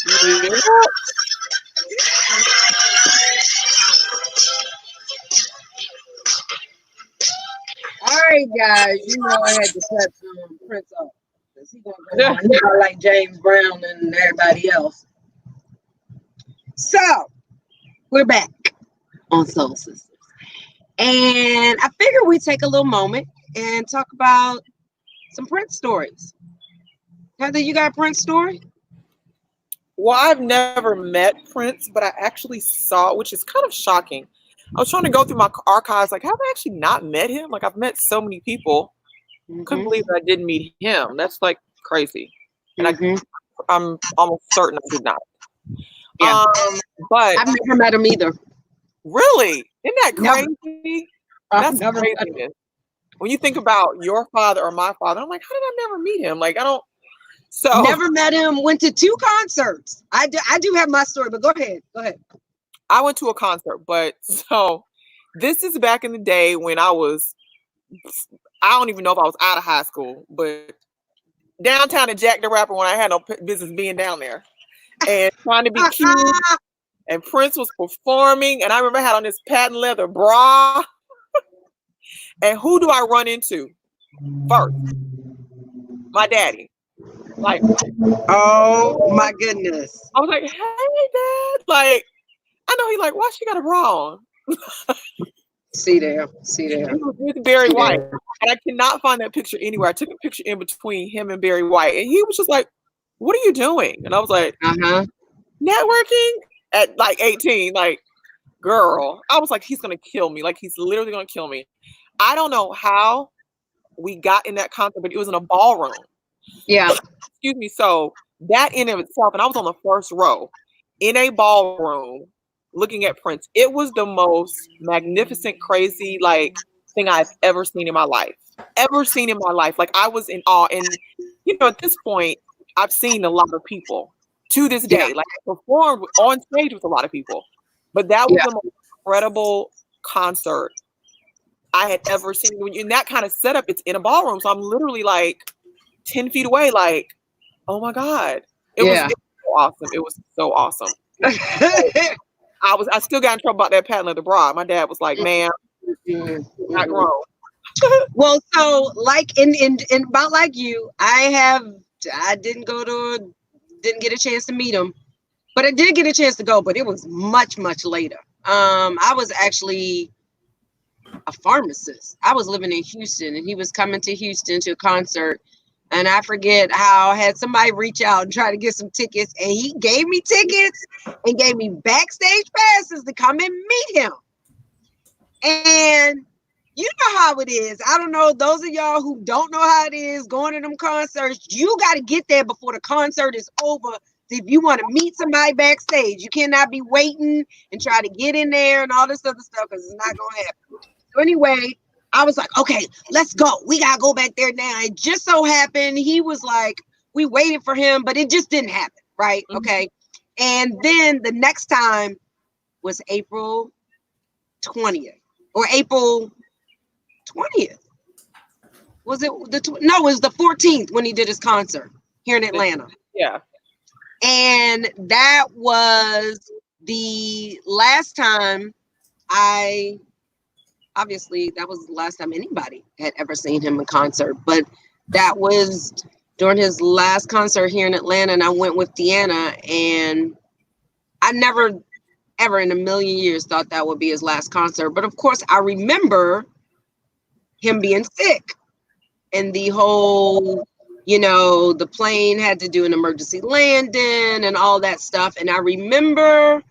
Yeah.
All right, guys. You know I had to cut Prince off because he's gonna go on here like James Brown and everybody else. So we're back on Soul Sisters, and I figure we take a little moment and talk about some Prince stories. Heather, you got a Prince story?
Well, I've never met Prince, but I actually saw, which is kind of shocking. I was trying to go through my archives, like, have I actually not met him? Like, I've met so many people. Couldn't believe that I didn't meet him. That's like crazy. And I'm almost certain I did not.
Yeah.
But
I've never met him either.
Really? Isn't that crazy?
That's
craziness. When you think about your father or my father, I'm like, how did I never meet him? Like, I don't. So
never met him. Went to 2 concerts. I do have my story, but go ahead.
I went to a concert, but so this is back in the day when I don't even know if I was out of high school, but downtown at Jack the Rapper when I had no business being down there and trying to be cute. And Prince was performing, and I remember I had on this patent leather bra. And who do I run into first? my daddy. Like,
oh my goodness.
I was like, hey, Dad. Like, I know he like, why she got a bra on?
See there.
He was with Barry White. And I cannot find that picture anywhere. I took a picture in between him and Barry White. And he was just like, what are you doing? And I was like, networking at like 18. Like, girl. I was like, he's going to kill me. Like, he's literally going to kill me. I don't know how we got in that concert, but it was in a ballroom.
Yeah.
Excuse me. So that in of itself, and I was on the first row in a ballroom looking at Prince. It was the most magnificent, crazy, like, thing I've ever seen in my life. Like, I was in awe. And, you know, at this point, I've seen a lot of people to this day. Like, I performed on stage with a lot of people. But that was the most incredible concert I had ever seen. When in that kind of setup, it's in a ballroom. So I'm literally like 10 feet away, like, oh my God. It was so awesome. It was so awesome. I still got in trouble about that patent leather bra. My dad was like, man, not grown.
Well, so like in about like you, I didn't get a chance to meet him, but I did get a chance to go, but it was much, much later. I was actually a pharmacist. I was living in Houston and he was coming to Houston to a concert. And I forget how I had somebody reach out and try to get some tickets, and he gave me tickets and gave me backstage passes to come and meet him. And you know how it is. I don't know, those of y'all who don't know how it is going to them concerts, you got to get there before the concert is over. If you want to meet somebody backstage, you cannot be waiting and try to get in there and all this other stuff because it's not going to happen. So anyway, I was like, okay, let's go. We got to go back there now. It just so happened, he was like, we waited for him, but it just didn't happen, right? Mm-hmm. Okay. And then the next time was April 20th or April 20th. Was it no, it was the 14th when he did his concert here in Atlanta.
Yeah.
And that was the last time obviously that was the last time anybody had ever seen him in concert, but that was during his last concert here in Atlanta, and I went with Deanna, and I never ever in a million years thought that would be his last concert. But of course I remember him being sick and the whole, you know, the plane had to do an emergency landing and all that stuff. And I remember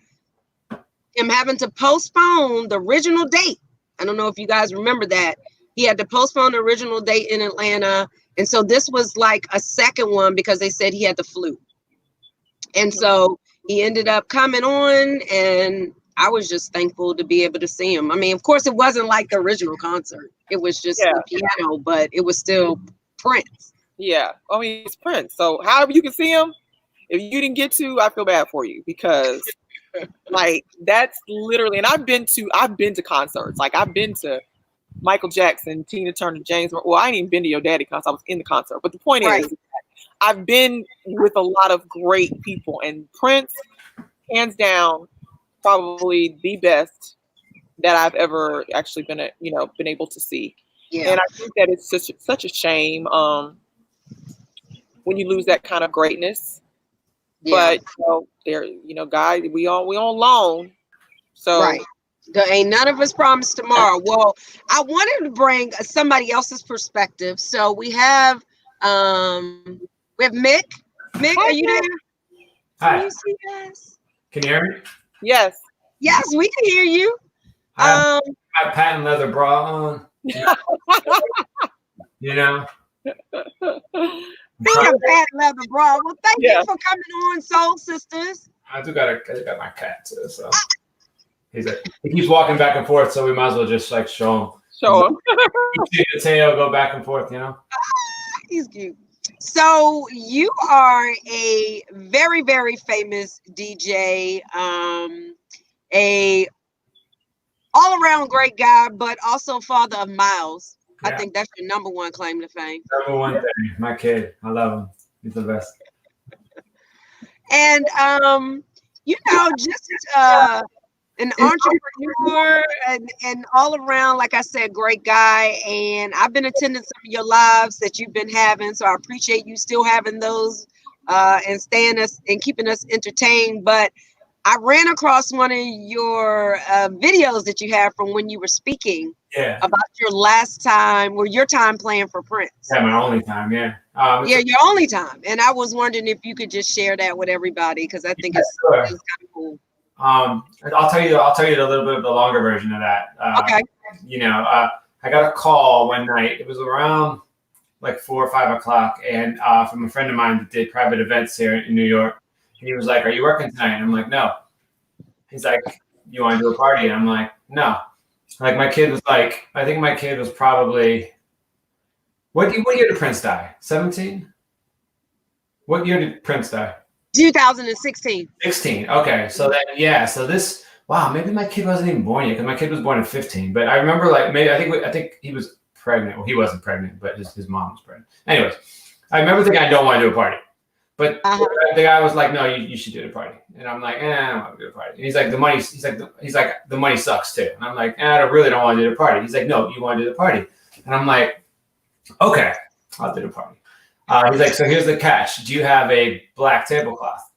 him having to postpone the original date. I don't know if you guys remember that. He had to postpone the original date in Atlanta. And so this was like a second one because they said he had the flu. And so he ended up coming on, and I was just thankful to be able to see him. I mean, of course, it wasn't like the original concert. It was just the piano, but it was still Prince.
Yeah. I mean, it's Prince. So however you can see him, if you didn't get to, I feel bad for you because like that's literally, and I've been to concerts. Like I've been to Michael Jackson, Tina Turner, James. Well, I ain't even been to your daddy concert. I was in the concert. But the point is, I've been with a lot of great people, and Prince, hands down, probably the best that I've ever actually been able to see. Yeah. And I think that it's such a shame when you lose that kind of greatness. Yeah. But guys, we on loan. So
right. There ain't none of us promised tomorrow. Well, I wanted to bring somebody else's perspective. So we have Mick. Mick, are you there?
Hi.
Can you see us?
Can you hear me?
Yes.
Yes, we can hear you.
I have my patent leather bra on. You know.
Speaking of patent leather bra, well, thank you for coming on, Soul Sisters.
I got my cat too, so he keeps walking back and forth, so we might as well just like show him. You see the tail go back and forth, you know.
He's cute. So you are a very, very famous DJ, a all-around great guy, but also father of Miles. Yeah. I think that's your number one claim to fame.
Number one thing, my kid. I love him. He's the best.
And just an entrepreneur and all around, like I said, great guy. And I've been attending some of your lives that you've been having, so I appreciate you still having those and staying us and keeping us entertained. But I ran across one of your videos that you have from when you were speaking about your last time or your time playing for Prince.
Yeah, my only time. Yeah.
Yeah, your only time. And I was wondering if you could just share that with everybody, because I think it's kind of cool.
I'll tell you a little bit of the longer version of that.
Okay.
You know, I got a call one night. It was around like 4 or 5 o'clock, and from a friend of mine that did private events here in New York. And he was like, "Are you working tonight?" And I'm like, "No." He's like, "You want to do a party?" And I'm like, "No." Like my kid was like, I think my kid was probably, what year did Prince die? 17? What year did Prince die?
2016.
16. Okay. So then, yeah. So this, wow, maybe my kid wasn't even born yet, because my kid was born in 15. But I remember like maybe I think he was pregnant. Well, he wasn't pregnant, but his mom was pregnant. Anyways, I remember thinking I don't want to do a party. But the guy was like, "No, you should do the party." And I'm like, I don't want to do a party. And he's like, the money. He's like, the money sucks too. And I'm like, I really don't want to do the party. He's like, "No, you want to do the party." And I'm like, "Okay, I'll do the party." He's like, "So here's the catch. Do you have a black tablecloth?"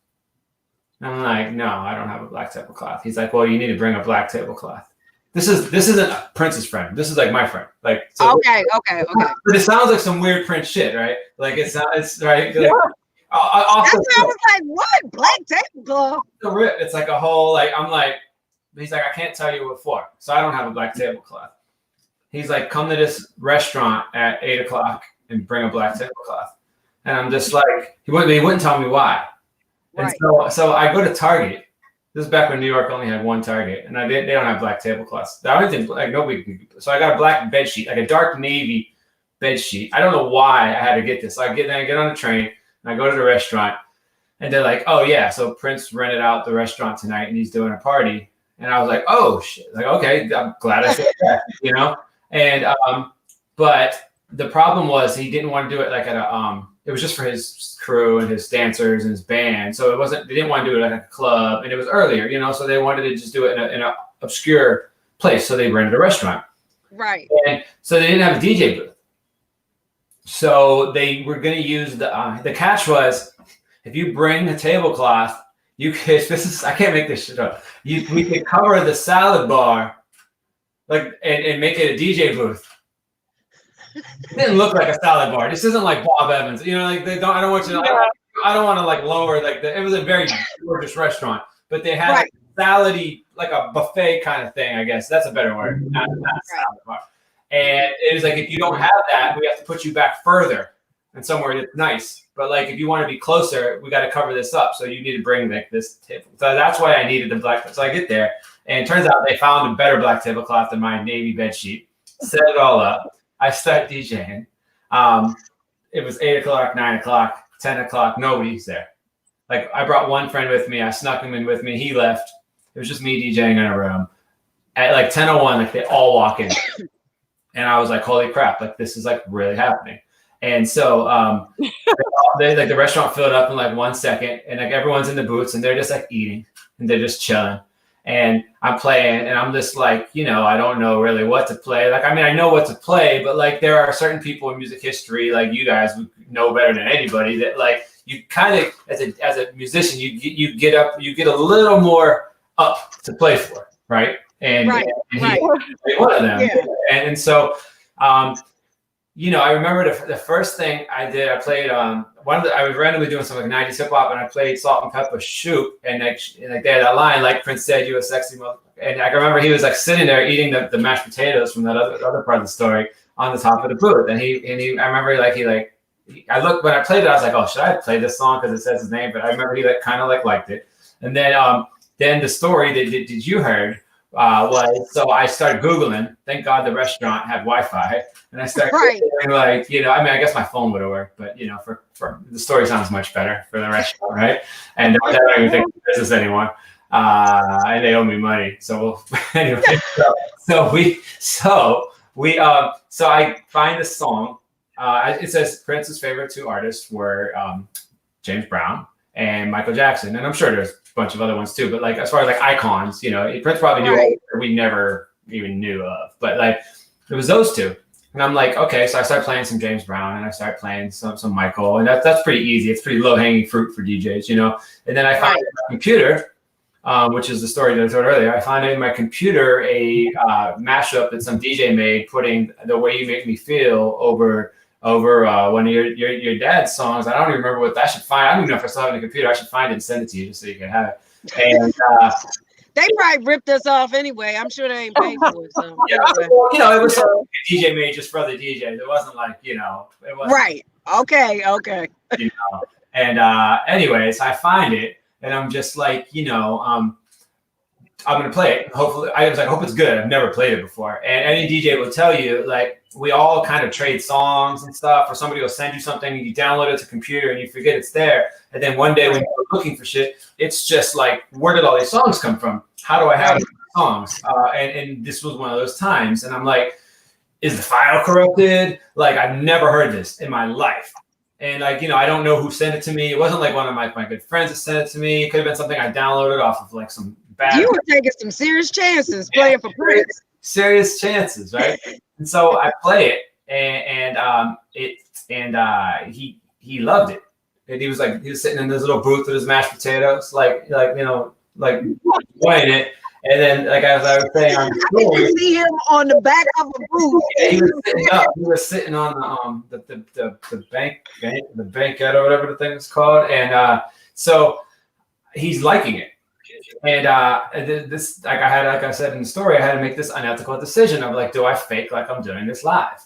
And I'm like, "No, I don't have a black tablecloth." He's like, "Well, you need to bring a black tablecloth." This isn't Prince's friend. This is like my friend. Like, so
okay.
But it sounds like some weird Prince shit, right? Like it's right.
Yeah. That's what I was like, what? Black tablecloth?
It's like a whole, like, I'm like, he's like, "I can't tell you what for." So I don't have a black tablecloth. He's like, "Come to this restaurant at 8 o'clock and bring a black tablecloth." And I'm just like, he wouldn't tell me why. Right. And so I go to Target. This is back when New York only had one Target, and they don't have black tablecloths. I don't think like nobody. So I got a black bed sheet, like a dark navy bed sheet. I don't know why I had to get this. So I get on the train. And I go to the restaurant, and they're like, "Oh yeah, so Prince rented out the restaurant tonight, and he's doing a party." And I was like, "Oh shit!" Like, okay, I'm glad I said that, you know. And but the problem was he didn't want to do it like at a It was just for his crew and his dancers and his band, so it wasn't. They didn't want to do it at a club, and it was earlier, you know. So they wanted to just do it in a obscure place. So they rented a restaurant,
right? And
so they didn't have a DJ booth. So they were going to use the catch was, if you bring a tablecloth, you could, I can't make this shit up. We could cover the salad bar, like, and make it a DJ booth. It didn't look like a salad bar. This isn't like Bob Evans, you know. Like I don't want you to. I don't want to like lower like it was a very gorgeous restaurant, but they had like a salady, like a buffet kind of thing. I guess that's a better word. Not a salad bar. And it was like, if you don't have that, we have to put you back further and somewhere that's nice. But like, if you want to be closer, we got to cover this up. So you need to bring like this table. So that's why I needed the black. So I get there, and it turns out they found a better black tablecloth than my navy bed sheet. Set it all up. I start DJing. It was 8 o'clock, 9 o'clock, 10 o'clock. Nobody's there. Like, I brought one friend with me. I snuck him in with me. He left. It was just me DJing in a room. At like 10:01, like they all walk in. And I was like, holy crap, like this is like really happening. And so they like the restaurant filled up in like 1 second, and like everyone's in the booths and they're just like eating and they're just chilling. And I'm playing and I'm just like, you know, I don't know really what to play. Like, I mean, I know what to play, but like there are certain people in music history, like you guys would know better than anybody, that like you kind of as a musician, you get a little more up to play for, right? And he was one of them. Yeah. And so, you know, I remember the first thing I did, I played I was randomly doing something like 90s hip hop, and I played Salt and Pepper Shoot, and like they had that line, like Prince said, "You a sexy mother." And I remember he was like sitting there eating the mashed potatoes from that other part of the story on the top of the booth, and I remember I looked when I played it, I was like, oh, should I play this song because it says his name? But I remember he like kind of like liked it, and then the story that you heard. So I started Googling. Thank God the restaurant had Wi-Fi, and I started Googling, like, you know, I mean, I guess my phone would have worked, but you know, for the story sounds much better for the restaurant, right? And I don't even think it's business anymore, and they owe me money. So anyway, so I find this song. It says Prince's favorite two artists were James Brown and Michael Jackson, and I'm sure there's bunch of other ones too. But like as far as like icons, you know, Prince probably knew all we never even knew of. But like it was those two. And I'm like, okay, so I started playing some James Brown and I started playing some Michael, and that's pretty easy. It's pretty low hanging fruit for DJs, you know. And then I found my computer, which is the story that I told earlier. I found in my computer a mashup that some DJ made, putting "The Way You Make Me Feel" over one of your dad's songs. I don't even remember what I should find. I don't even know if I still have it in the computer. I should find it and send it to you just so you can have it. And
they probably ripped us off anyway. I'm sure they ain't paid for it. So
yeah, well, you know, it was something DJ made just for the DJs. It wasn't like, you know, it wasn't
right. Okay.
You know. And anyways, I find it and I'm just like, you know, I'm gonna play it. Hopefully, I was like, I hope it's good. I've never played it before. And any DJ will tell you, like, we all kind of trade songs and stuff, or somebody will send you something and you download it to a computer and you forget it's there. And then one day when you're looking for shit, it's just like, where did all these songs come from? How do I have these songs? And this was one of those times. And I'm like, is the file corrupted? Like, I've never heard this in my life. And like, you know, I don't know who sent it to me. It wasn't like one of my good friends that sent it to me. It could have been something I downloaded off of like some bad.
You were taking some serious chances playing for Prince.
Serious chances, right? And so I play it, and he loved it. And he was sitting in this little booth with his mashed potatoes, like you know, like playing it. And then, like as I was saying,
I can see him on the back of a booth.
Yeah, he was sitting up. He was sitting on the banquette or whatever the thing is called, and so he's liking it. And this, like I said in the story, I had to make this unethical decision of like, do I fake like I'm doing this live?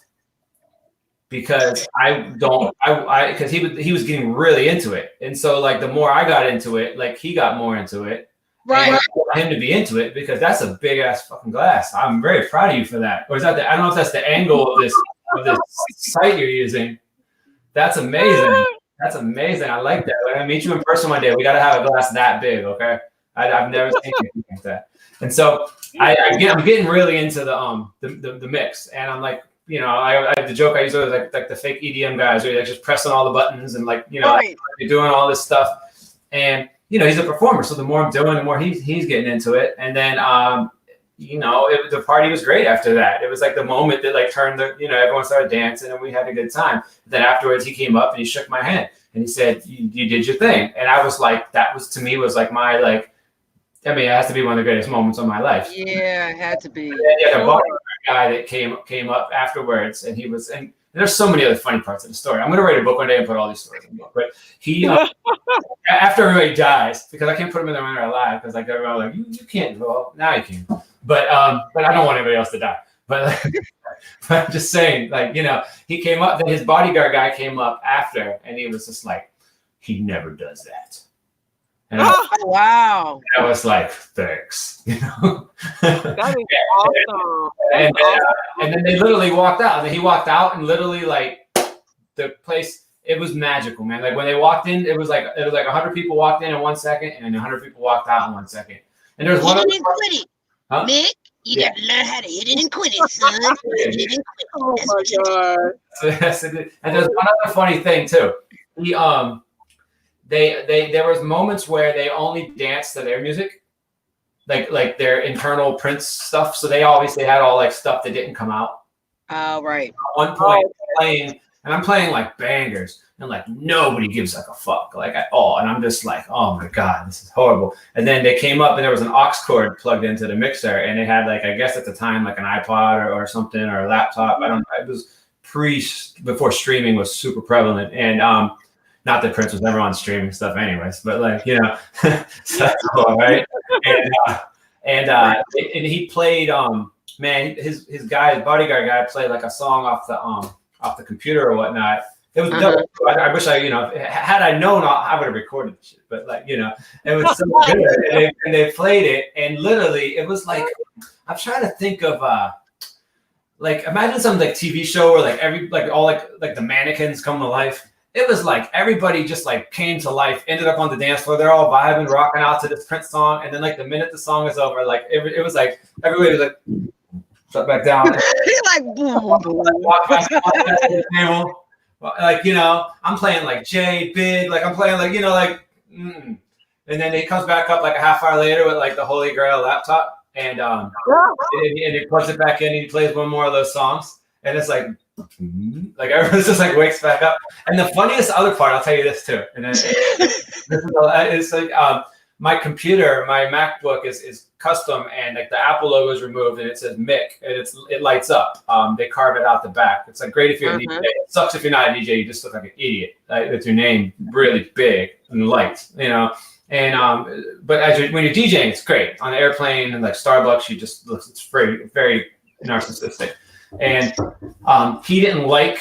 Because because he was getting really into it, and so like the more I got into it, like he got more into it. Right. And I want him to be into it because that's a big ass fucking glass. I'm very proud of you for that. Or is that I don't know if that's the angle of this site you're using. That's amazing. That's amazing. I like that. When I meet you in person one day, we gotta have a glass that big, okay? I've never seen anything like that. And so I'm getting really into the mix, and I'm like, you know, I the joke I use is like the fake EDM guys where they're just pressing all the buttons and like, you know, like, they're doing all this stuff. And you know, he's a performer, so the more I'm doing, the more he's getting into it. And then you know, the party was great after that. It was like the moment that like turned you know, everyone started dancing and we had a good time. Then afterwards he came up and he shook my hand and he said, you did your thing. And I was like, that was to me was like my like, I mean, it has to be one of the greatest moments of my life.
Yeah, it had to be.
And then, yeah, the bodyguard guy that came up afterwards, and he was, and there's so many other funny parts of the story. I'm gonna write a book one day and put all these stories in the book. But he, after everybody dies, because I can't put him in there when they're alive, because like everyone like you can't. Well, now you can. But I don't want anybody else to die. But I'm just saying, like, you know, he came up. Then his bodyguard guy came up after, and he was just like, he never does that. And
wow!
I was like, thanks. You know,
that is awesome.
And then they literally walked out. And then he walked out, and literally like the place, it was magical, man. Like when they walked in, it was like 100 people walked in 1 second, and then 100 people walked out in 1 second. And there's one.
Hit it and quit it,
huh?
Mick. You got to learn how to hit it and quit it, son. Hit it and quit it.
Oh my god!
And there's one other funny thing too. He there was moments where they only danced to their music, like their internal Prince stuff. So they obviously had all like stuff that didn't come out.
Oh, right.
At one point, I'm playing like bangers, and like nobody gives like a fuck like at all. And I'm just like, oh my god, this is horrible. And then they came up, and there was an aux cord plugged into the mixer, and they had like, I guess at the time like an iPod or something or a laptop. I don't know. It was before streaming was super prevalent, and not that Prince was never on streaming stuff anyways, but like, you know, so that's cool, right? And he played, man, his bodyguard guy played like a song off the computer or whatnot. It was dope. I wish I, you know, had I known, I would have recorded the shit, but like, you know, it was so good. And they played it, and literally it was like, I'm trying to think of, like, imagine some like TV show where like all the mannequins come to life. It was like everybody just like came to life, ended up on the dance floor. They're all vibing, rocking out to this Prince song. And then like the minute the song is over, like it was like everybody was like, shut back down.
He like, boom, boom.
Walk past the table. Like, you know, I'm playing like Jay, Big, like I'm playing like, you know, like, And then he comes back up like a half hour later with like the Holy Grail laptop, and he plugs it back in. And he plays one more of those songs, and it's like everyone's just like wakes back up. And the funniest other part, I'll tell you this too. And then it's like my computer, my MacBook is custom, and like the Apple logo is removed, and it says Mick, and it lights up. They carve it out the back. It's like great if you're a DJ. It sucks if you're not a DJ. You just look like an idiot. With your name really big and lights, you know. And but when you're DJing, it's great on the airplane and like Starbucks. You just look, it's very, very narcissistic. And he didn't like,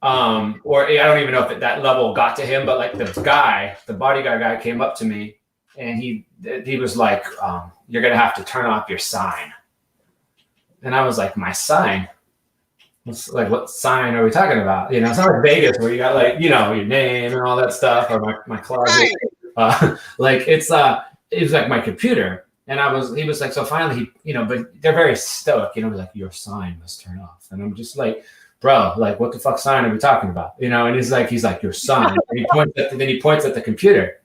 or I don't even know if that level got to him, but like the bodyguard guy came up to me, and he was like, "You're gonna have to turn off your sign." And I was like, "My sign? Like, what sign are we talking about? You know, it's not like Vegas where you got like, you know, your name and all that stuff, or my closet." Right. Like it was like my computer, and he was like, so finally he, you know, but they're very stoic, you know, like, your sign must turn off, and I'm just like, bro, like, what the fuck sign are we talking about, you know? And he's like, your sign. And he points at the computer,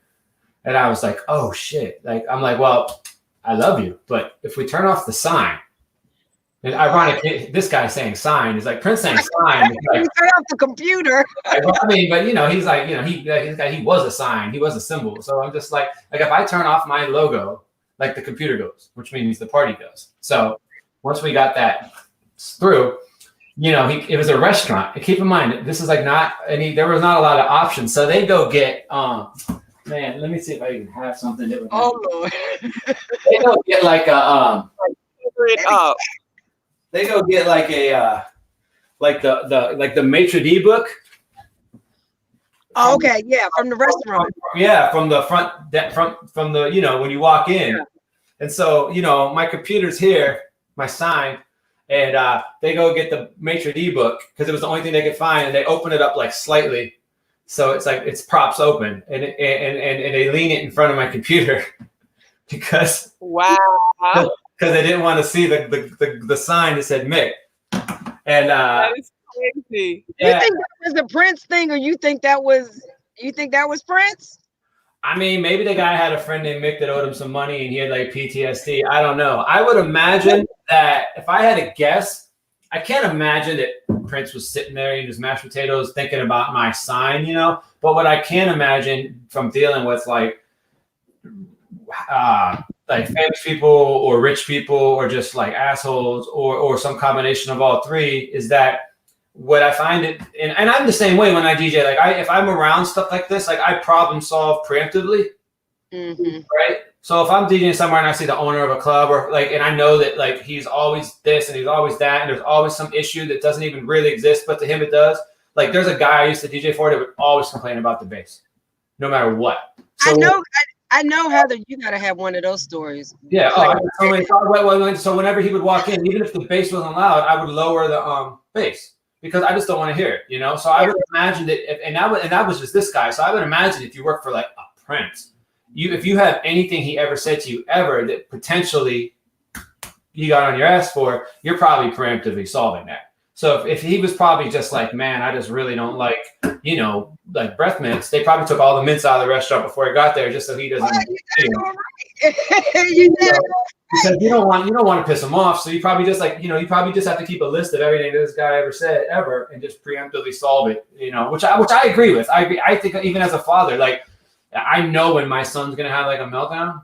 and I was like, oh shit, like, I'm like, well, I love you, but if we turn off the sign. And ironic, this guy saying sign is like Prince saying sign. Like,
turn off the computer.
I mean, but you know, he's like, you know, he was a sign, he was a symbol. So I'm just like if I turn off my logo, like the computer goes, which means the party goes. So once we got that through, you know, it was a restaurant. And keep in mind, this is like there was not a lot of options. So they go get, man, let me see if I even have something.
Lord.
They go get like they go get like a the maitre d' book.
Oh, okay, yeah, from the restaurant.
Yeah, from the front, from the, you know, when you walk in. Yeah. And so, you know, my computer's here, my sign, and they go get the maitre d' book because it was the only thing they could find, and they open it up like slightly, so it's like it's props open, and they lean it in front of my computer because because they didn't want to see the sign that said Mick. And
that is crazy.
Yeah. You think that was a Prince thing, or you think that was Prince?
I mean, maybe the guy had a friend named Mick that owed him some money, and he had like PTSD. I don't know. I would imagine that if I had to guess, I can't imagine that Prince was sitting there eating his mashed potatoes thinking about my sign, you know. But what I can imagine from dealing with like famous people or rich people or just like assholes or some combination of all three is that what I find it, and I'm the same way when I DJ, like if I'm around stuff like this, like I problem solve preemptively, right? So if I'm DJing somewhere and I see the owner of a club or like, and I know that like he's always this and he's always that, and there's always some issue that doesn't even really exist, but to him it does. Like there's a guy I used to DJ for that would always complain about the bass, no matter what. So,
I know, Heather, you gotta have one of those stories.
Yeah. So whenever he would walk in, even if the bass wasn't loud, I would lower the bass because I just don't want to hear it, you know. So I would imagine that, and that was just this guy. So I would imagine if you work for like a Prince, if you have anything he ever said to you ever that potentially you got on your ass for, you're probably preemptively solving that. So if he was probably just like, man, I just really don't like, you know, like breath mints. They probably took all the mints out of the restaurant before he got there, just so he doesn't. Because you don't want to piss him off. So you probably just like, you know, you probably just have to keep a list of everything this guy ever said ever and just preemptively solve it. You know, which I agree with. I agree. I think even as a father, like I know when my son's gonna have like a meltdown,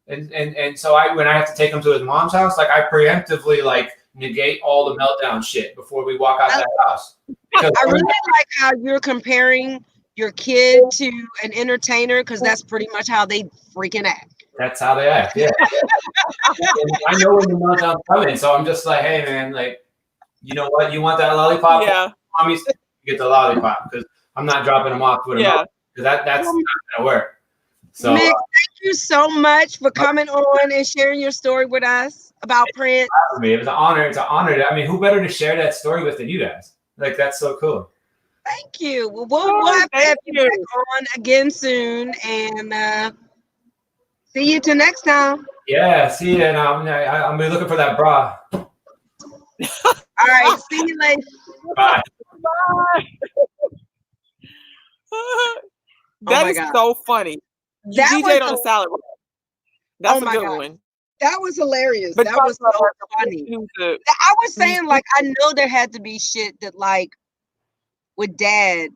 and so when I have to take him to his mom's house, like I preemptively like negate all the meltdown shit before we walk out that house.
I really like how you're comparing your kid to an entertainer because that's pretty much how they freaking act.
That's how they act, yeah. I know when the meltdown's coming, so I'm just like, hey man, like, you know what? You want that lollipop?
Yeah.
Mommy, you get the lollipop because I'm not dropping them off with them because that's not gonna work. So
Mick, thank you so much for coming on and sharing your story with us about Prince.
It was an honor. It's an honor. I mean, who better to share that story with than you guys? Like, that's so cool.
Thank you. Well, we'll have to have you back on again soon, and see you till next time.
Yeah, see you. And I'm looking for that bra.
All right, see you later.
Bye.
Bye. That is so funny. You
That
DJ'd
was
on a salad wrap. That's
Oh
a
my
good
God.
one.
That was hilarious.
But
That was so funny. I was saying, like, I know there had to be shit that, like, with Dad,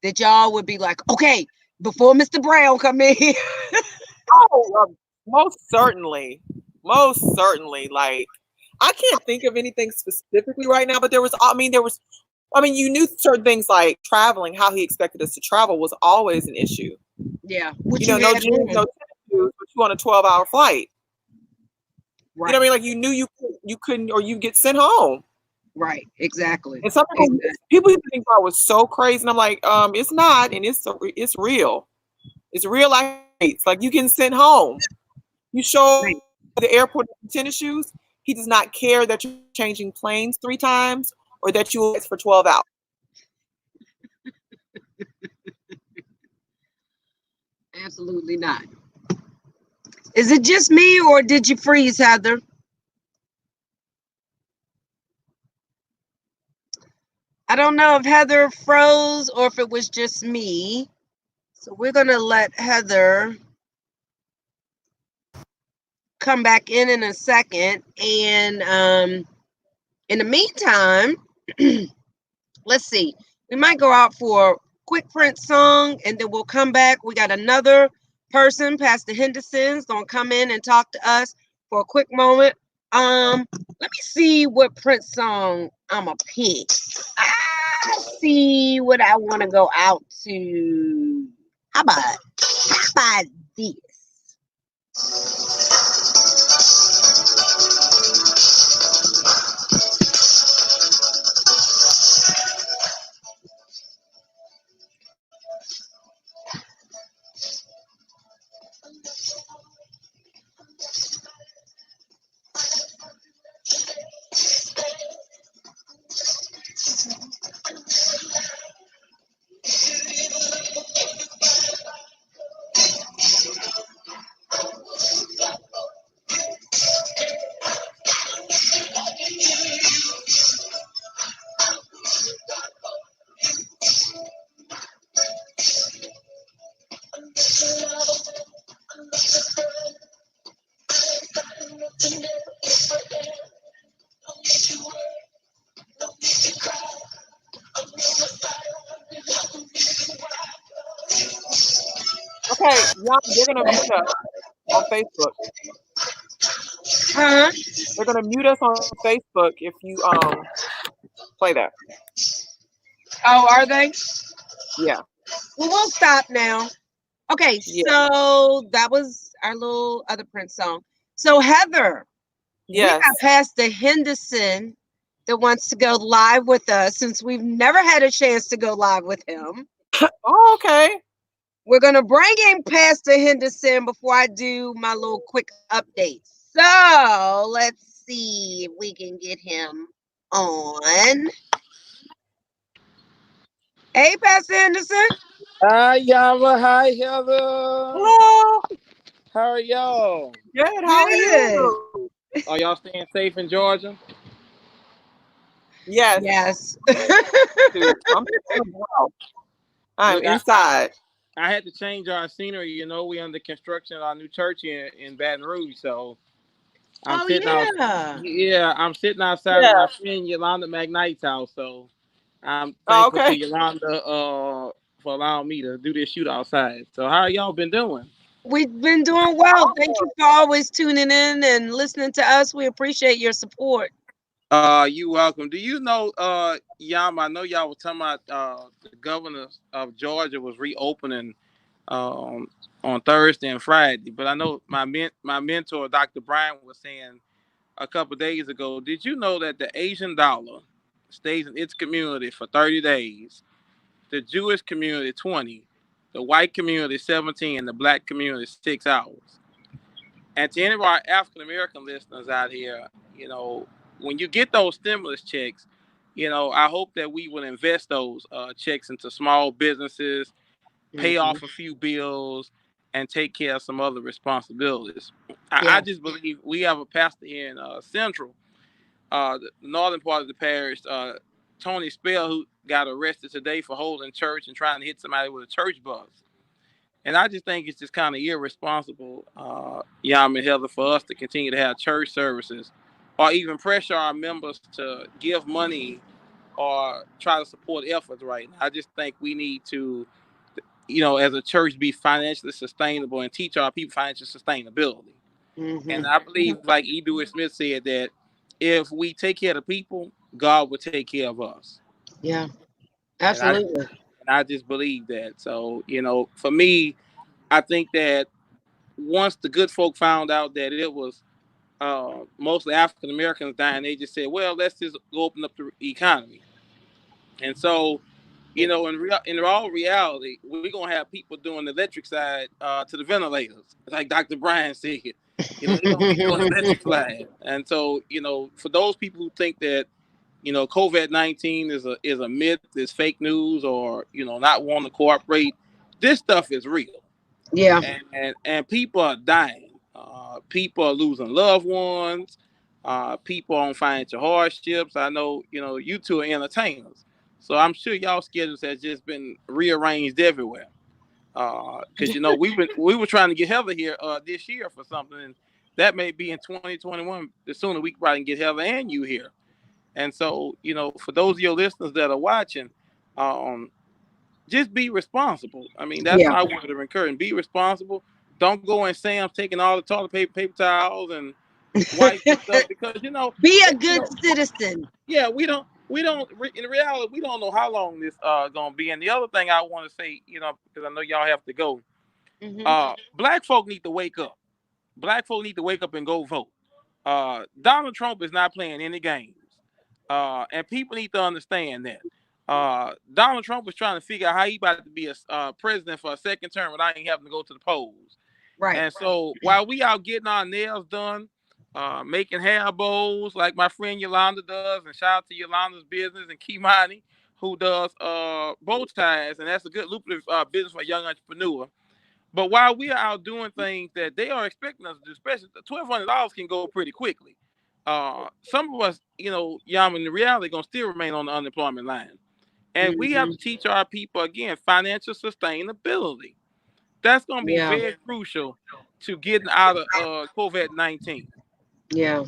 that y'all would be like, okay, before Mr. Brown come in here.
Oh, most certainly. Most certainly. Like, I can't think of anything specifically right now, but there was, you knew certain things like traveling, how he expected us to travel was always an issue.
Yeah.
You know, no jeans, no tennis shoes, but you on a 12-hour flight. Right. You know what I mean? Like, you knew you couldn't, or you get sent home.
Right. Exactly.
And some people think I was so crazy, and I'm like, it's not, and it's real. It's real life. It's like you getting sent home. You show the airport in tennis shoes. He does not care that you're changing planes 3 times or that you for 12 hours.
Absolutely not. Is it just me, or did you freeze, Heather? I don't know if Heather froze or if it was just me. So we're going to let Heather come back in a second. And in the meantime, let's see. We might go out for a quick Prince song, and then we'll come back. We got another person, Pastor Henderson's, going to come in and talk to us for a quick moment. Let me see what Prince song I'm going to pick. I see what I want to go out to. How about this?
Okay, y'all, they're gonna mute us on Facebook.
Huh?
They're gonna mute us on Facebook if you play that.
Oh, are they?
Yeah.
Well, we'll stop now. Okay, so that was our little other Prince song. So Heather, we got Pastor Henderson that wants to go live with us since we've never had a chance to go live with him.
Oh, okay.
We're going to bring in Pastor Henderson before I do my little quick update. So let's see if we can get him on. Hey, Pastor Henderson.
Hi, Yama. Hi, Heather.
Hello.
How are y'all?
Good. How are you?
Are y'all staying safe in Georgia?
Yes.
Yes.
Dude, I'm inside.
I had to change our scenery. You know, we under construction of our new church in Baton Rouge, so I'm sitting outside. Yeah, I'm sitting outside of my friend Yolanda McKnight's house. So I'm thankful to Yolanda for allowing me to do this shoot outside. So how y'all been doing?
We've been doing well. Thank you for always tuning in and listening to us. We appreciate your support.
You welcome. Do you know, Yama, I know y'all were talking about the governor of Georgia was reopening on Thursday and Friday, but I know my mentor, Dr. Brian, was saying a couple of days ago, did you know that the Asian dollar stays in its community for 30 days, the Jewish community 20, the white community 17, and the black community 6 hours? And to any of our African American listeners out here, you know, when you get those stimulus checks, you know, I hope that we will invest those checks into small businesses, pay off a few bills, and take care of some other responsibilities. I just believe we have a pastor here in Central, the northern part of the parish, Tony Spell, who got arrested today for holding church and trying to hit somebody with a church bus. And I just think it's just kind of irresponsible, Yam and Heather, for us to continue to have church services or even pressure our members to give money or try to support efforts right now. I just think we need to, as a church, be financially sustainable and teach our people financial sustainability.
Mm-hmm.
And I believe, like E. Dewey Smith said, that if we take care of the people, God will take care of us.
Yeah, absolutely.
And I just believe that. So, for me, I think that once the good folk found out that it was mostly African Americans dying, they just said, well, let's just go open up the economy. And so, in all reality, we're going to have people doing the electric side to the ventilators, like Dr. Brian said. They're going to be doing the electric side. And so, for those people who think that, COVID-19 is a myth, is fake news, or, not wanting to cooperate, this stuff is real.
Yeah.
And people are dying. People are losing loved ones. People on financial hardships. I know, you two are entertainers. So I'm sure y'all schedules has just been rearranged everywhere. Because, we were trying to get Heather here this year for something. And that may be in 2021. The sooner we can probably get Heather and you here. And so, for those of your listeners that are watching, just be responsible. I mean, that's my word of encouragement. Be responsible. Don't go in Sam's taking all the toilet paper towels and wipes and stuff because
be a good citizen.
Yeah, we don't. In reality, we don't know how long this gonna be. And the other thing I want to say, because I know y'all have to go.
Mm-hmm.
Black folk need to wake up. Black folk need to wake up and go vote. Donald Trump is not playing any games, and people need to understand that. Donald Trump was trying to figure out how he about to be a president for a second term without even having to go to the polls.
Right.
And so while we out getting our nails done, making hair bows like my friend Yolanda does, and shout out to Yolanda's business and Kimani, who does bow ties, and that's a good lucrative business for a young entrepreneur. But while we are out doing things that they are expecting us to do, especially $1,200 can go pretty quickly. Some of us, Yam, in reality, going to still remain on the unemployment line. And we have to teach our people, again, financial sustainability. That's going to be very crucial to getting out of COVID-19.
Yeah.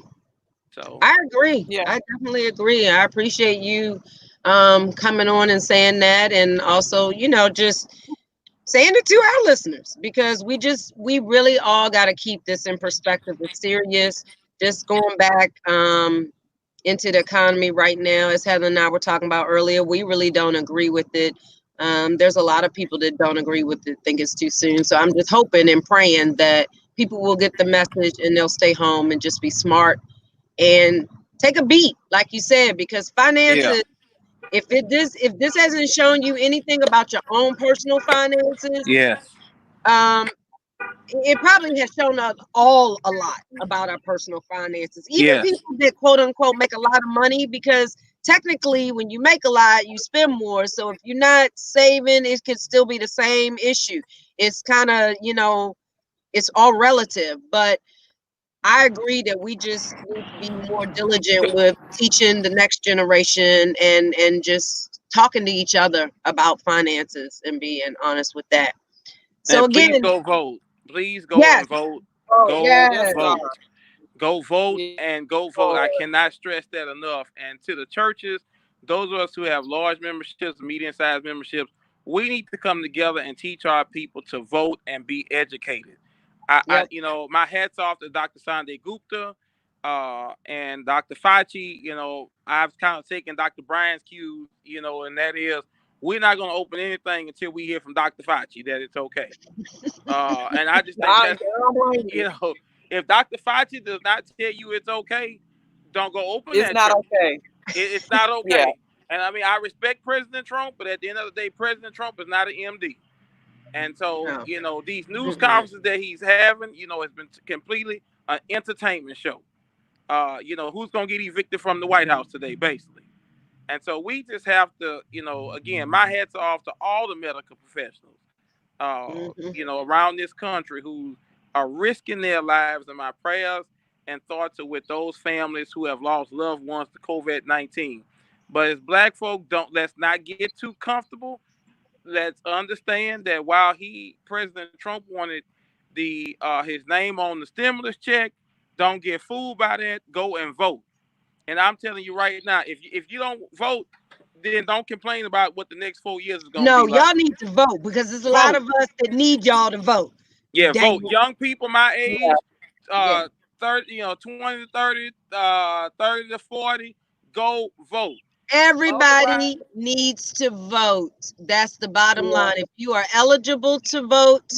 So
I agree.
Yeah.
I definitely agree. I appreciate you coming on and saying that, and also, just saying it to our listeners, because we really all got to keep this in perspective. It's serious. Just going back into the economy right now, as Heather and I were talking about earlier, we really don't agree with it. There's a lot of people that don't agree with it, think it's too soon. So I'm just hoping and praying that people will get the message and they'll stay home and just be smart and take a beat, like you said, because finances, if this hasn't shown you anything about your own personal finances, it probably has shown us all a lot about our personal finances. Even people that quote unquote make a lot of money, because technically when you make a lot, you spend more. So if you're not saving, it could still be the same issue. It's kind of, it's all relative. But I agree that we just need to be more diligent with teaching the next generation and just talking to each other about finances and being honest with that. So
and
again,
please go vote. Please go and vote. Go vote and go vote. I cannot stress that enough. And to the churches, those of us who have large memberships, medium-sized memberships, we need to come together and teach our people to vote and be educated. I my hat's off to Dr. Sanjay Gupta and Dr. Fauci. I've kind of taken Dr. Brian's cues, and that is, we're not going to open anything until we hear from Dr. Fauci that it's okay. And I just think that's, if Dr. Fauci does not tell you it's okay, don't go open that.
It's not okay.
It's not okay. And I mean, I respect President Trump, but at the end of the day, President Trump is not an MD. And so, these news conferences that he's having, it's been completely an entertainment show. Who's going to get evicted from the White House today, basically. And so we just have to, again, my hats are off to all the medical professionals, around this country who are risking their lives, and my prayers and thoughts are with those families who have lost loved ones to COVID-19. But as Black folk, let's not get too comfortable. let's understand that while President Trump wanted the his name on the stimulus check, don't get fooled by that. Go and vote. And I'm telling you right now, if you don't vote, then don't complain about what the next 4 years is going to
No,
be like.
y'all need to vote because there's a lot of us that need y'all to vote.
Yeah,
Dang.
vote. Young people my age,
Yeah.
30, 20 to 30, 30 to 40, go vote.
Everybody needs to vote. That's the bottom line. If you are eligible to vote,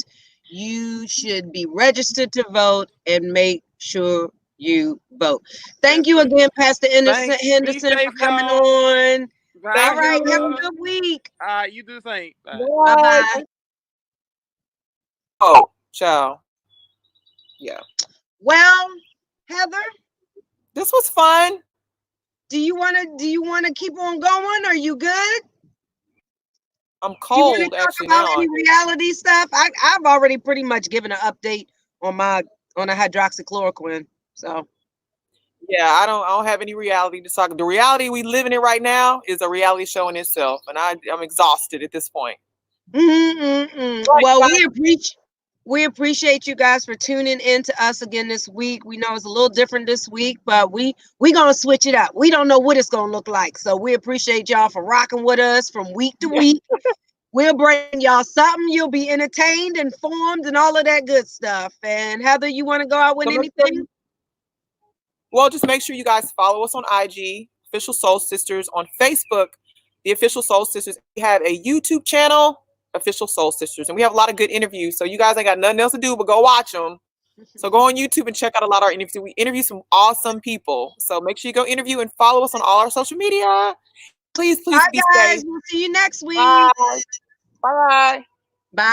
you should be registered to vote and make sure you vote. Thank you again, Pastor Henderson, for coming on. All right, have a good week.
You do the same.
Bye-bye.
Oh, ciao. Yeah.
Well, Heather,
this was fun.
Do you want to keep on going? Are you good?
I'm cold.
Do you actually talk about any reality stuff? I've already pretty much given an update on the hydroxychloroquine. So
yeah, I don't have any reality to talk. The reality we living in right now is a reality show in itself, and I'm exhausted at this point.
Well, we appreciate you guys for tuning in to us again this week. We know it's a little different this week, but we gonna switch it up. We don't know what it's gonna look like, so we appreciate y'all for rocking with us from week to week. We'll bring y'all something. You'll be entertained, informed, and all of that good stuff. And Heather, you want to go out with anything?
Well, just make sure you guys follow us on IG, Official Soul Sisters, on Facebook, the Official Soul Sisters. We have a YouTube channel, Official Soul Sisters, and we have a lot of good interviews. So you guys ain't got nothing else to do but go watch them. So go on YouTube and check out a lot of our interviews. We interview some awesome people. So make sure you go interview and follow us on all our social media. Please
Bye,
be
guys.
safe.
We'll see you next week.
Bye. Bye.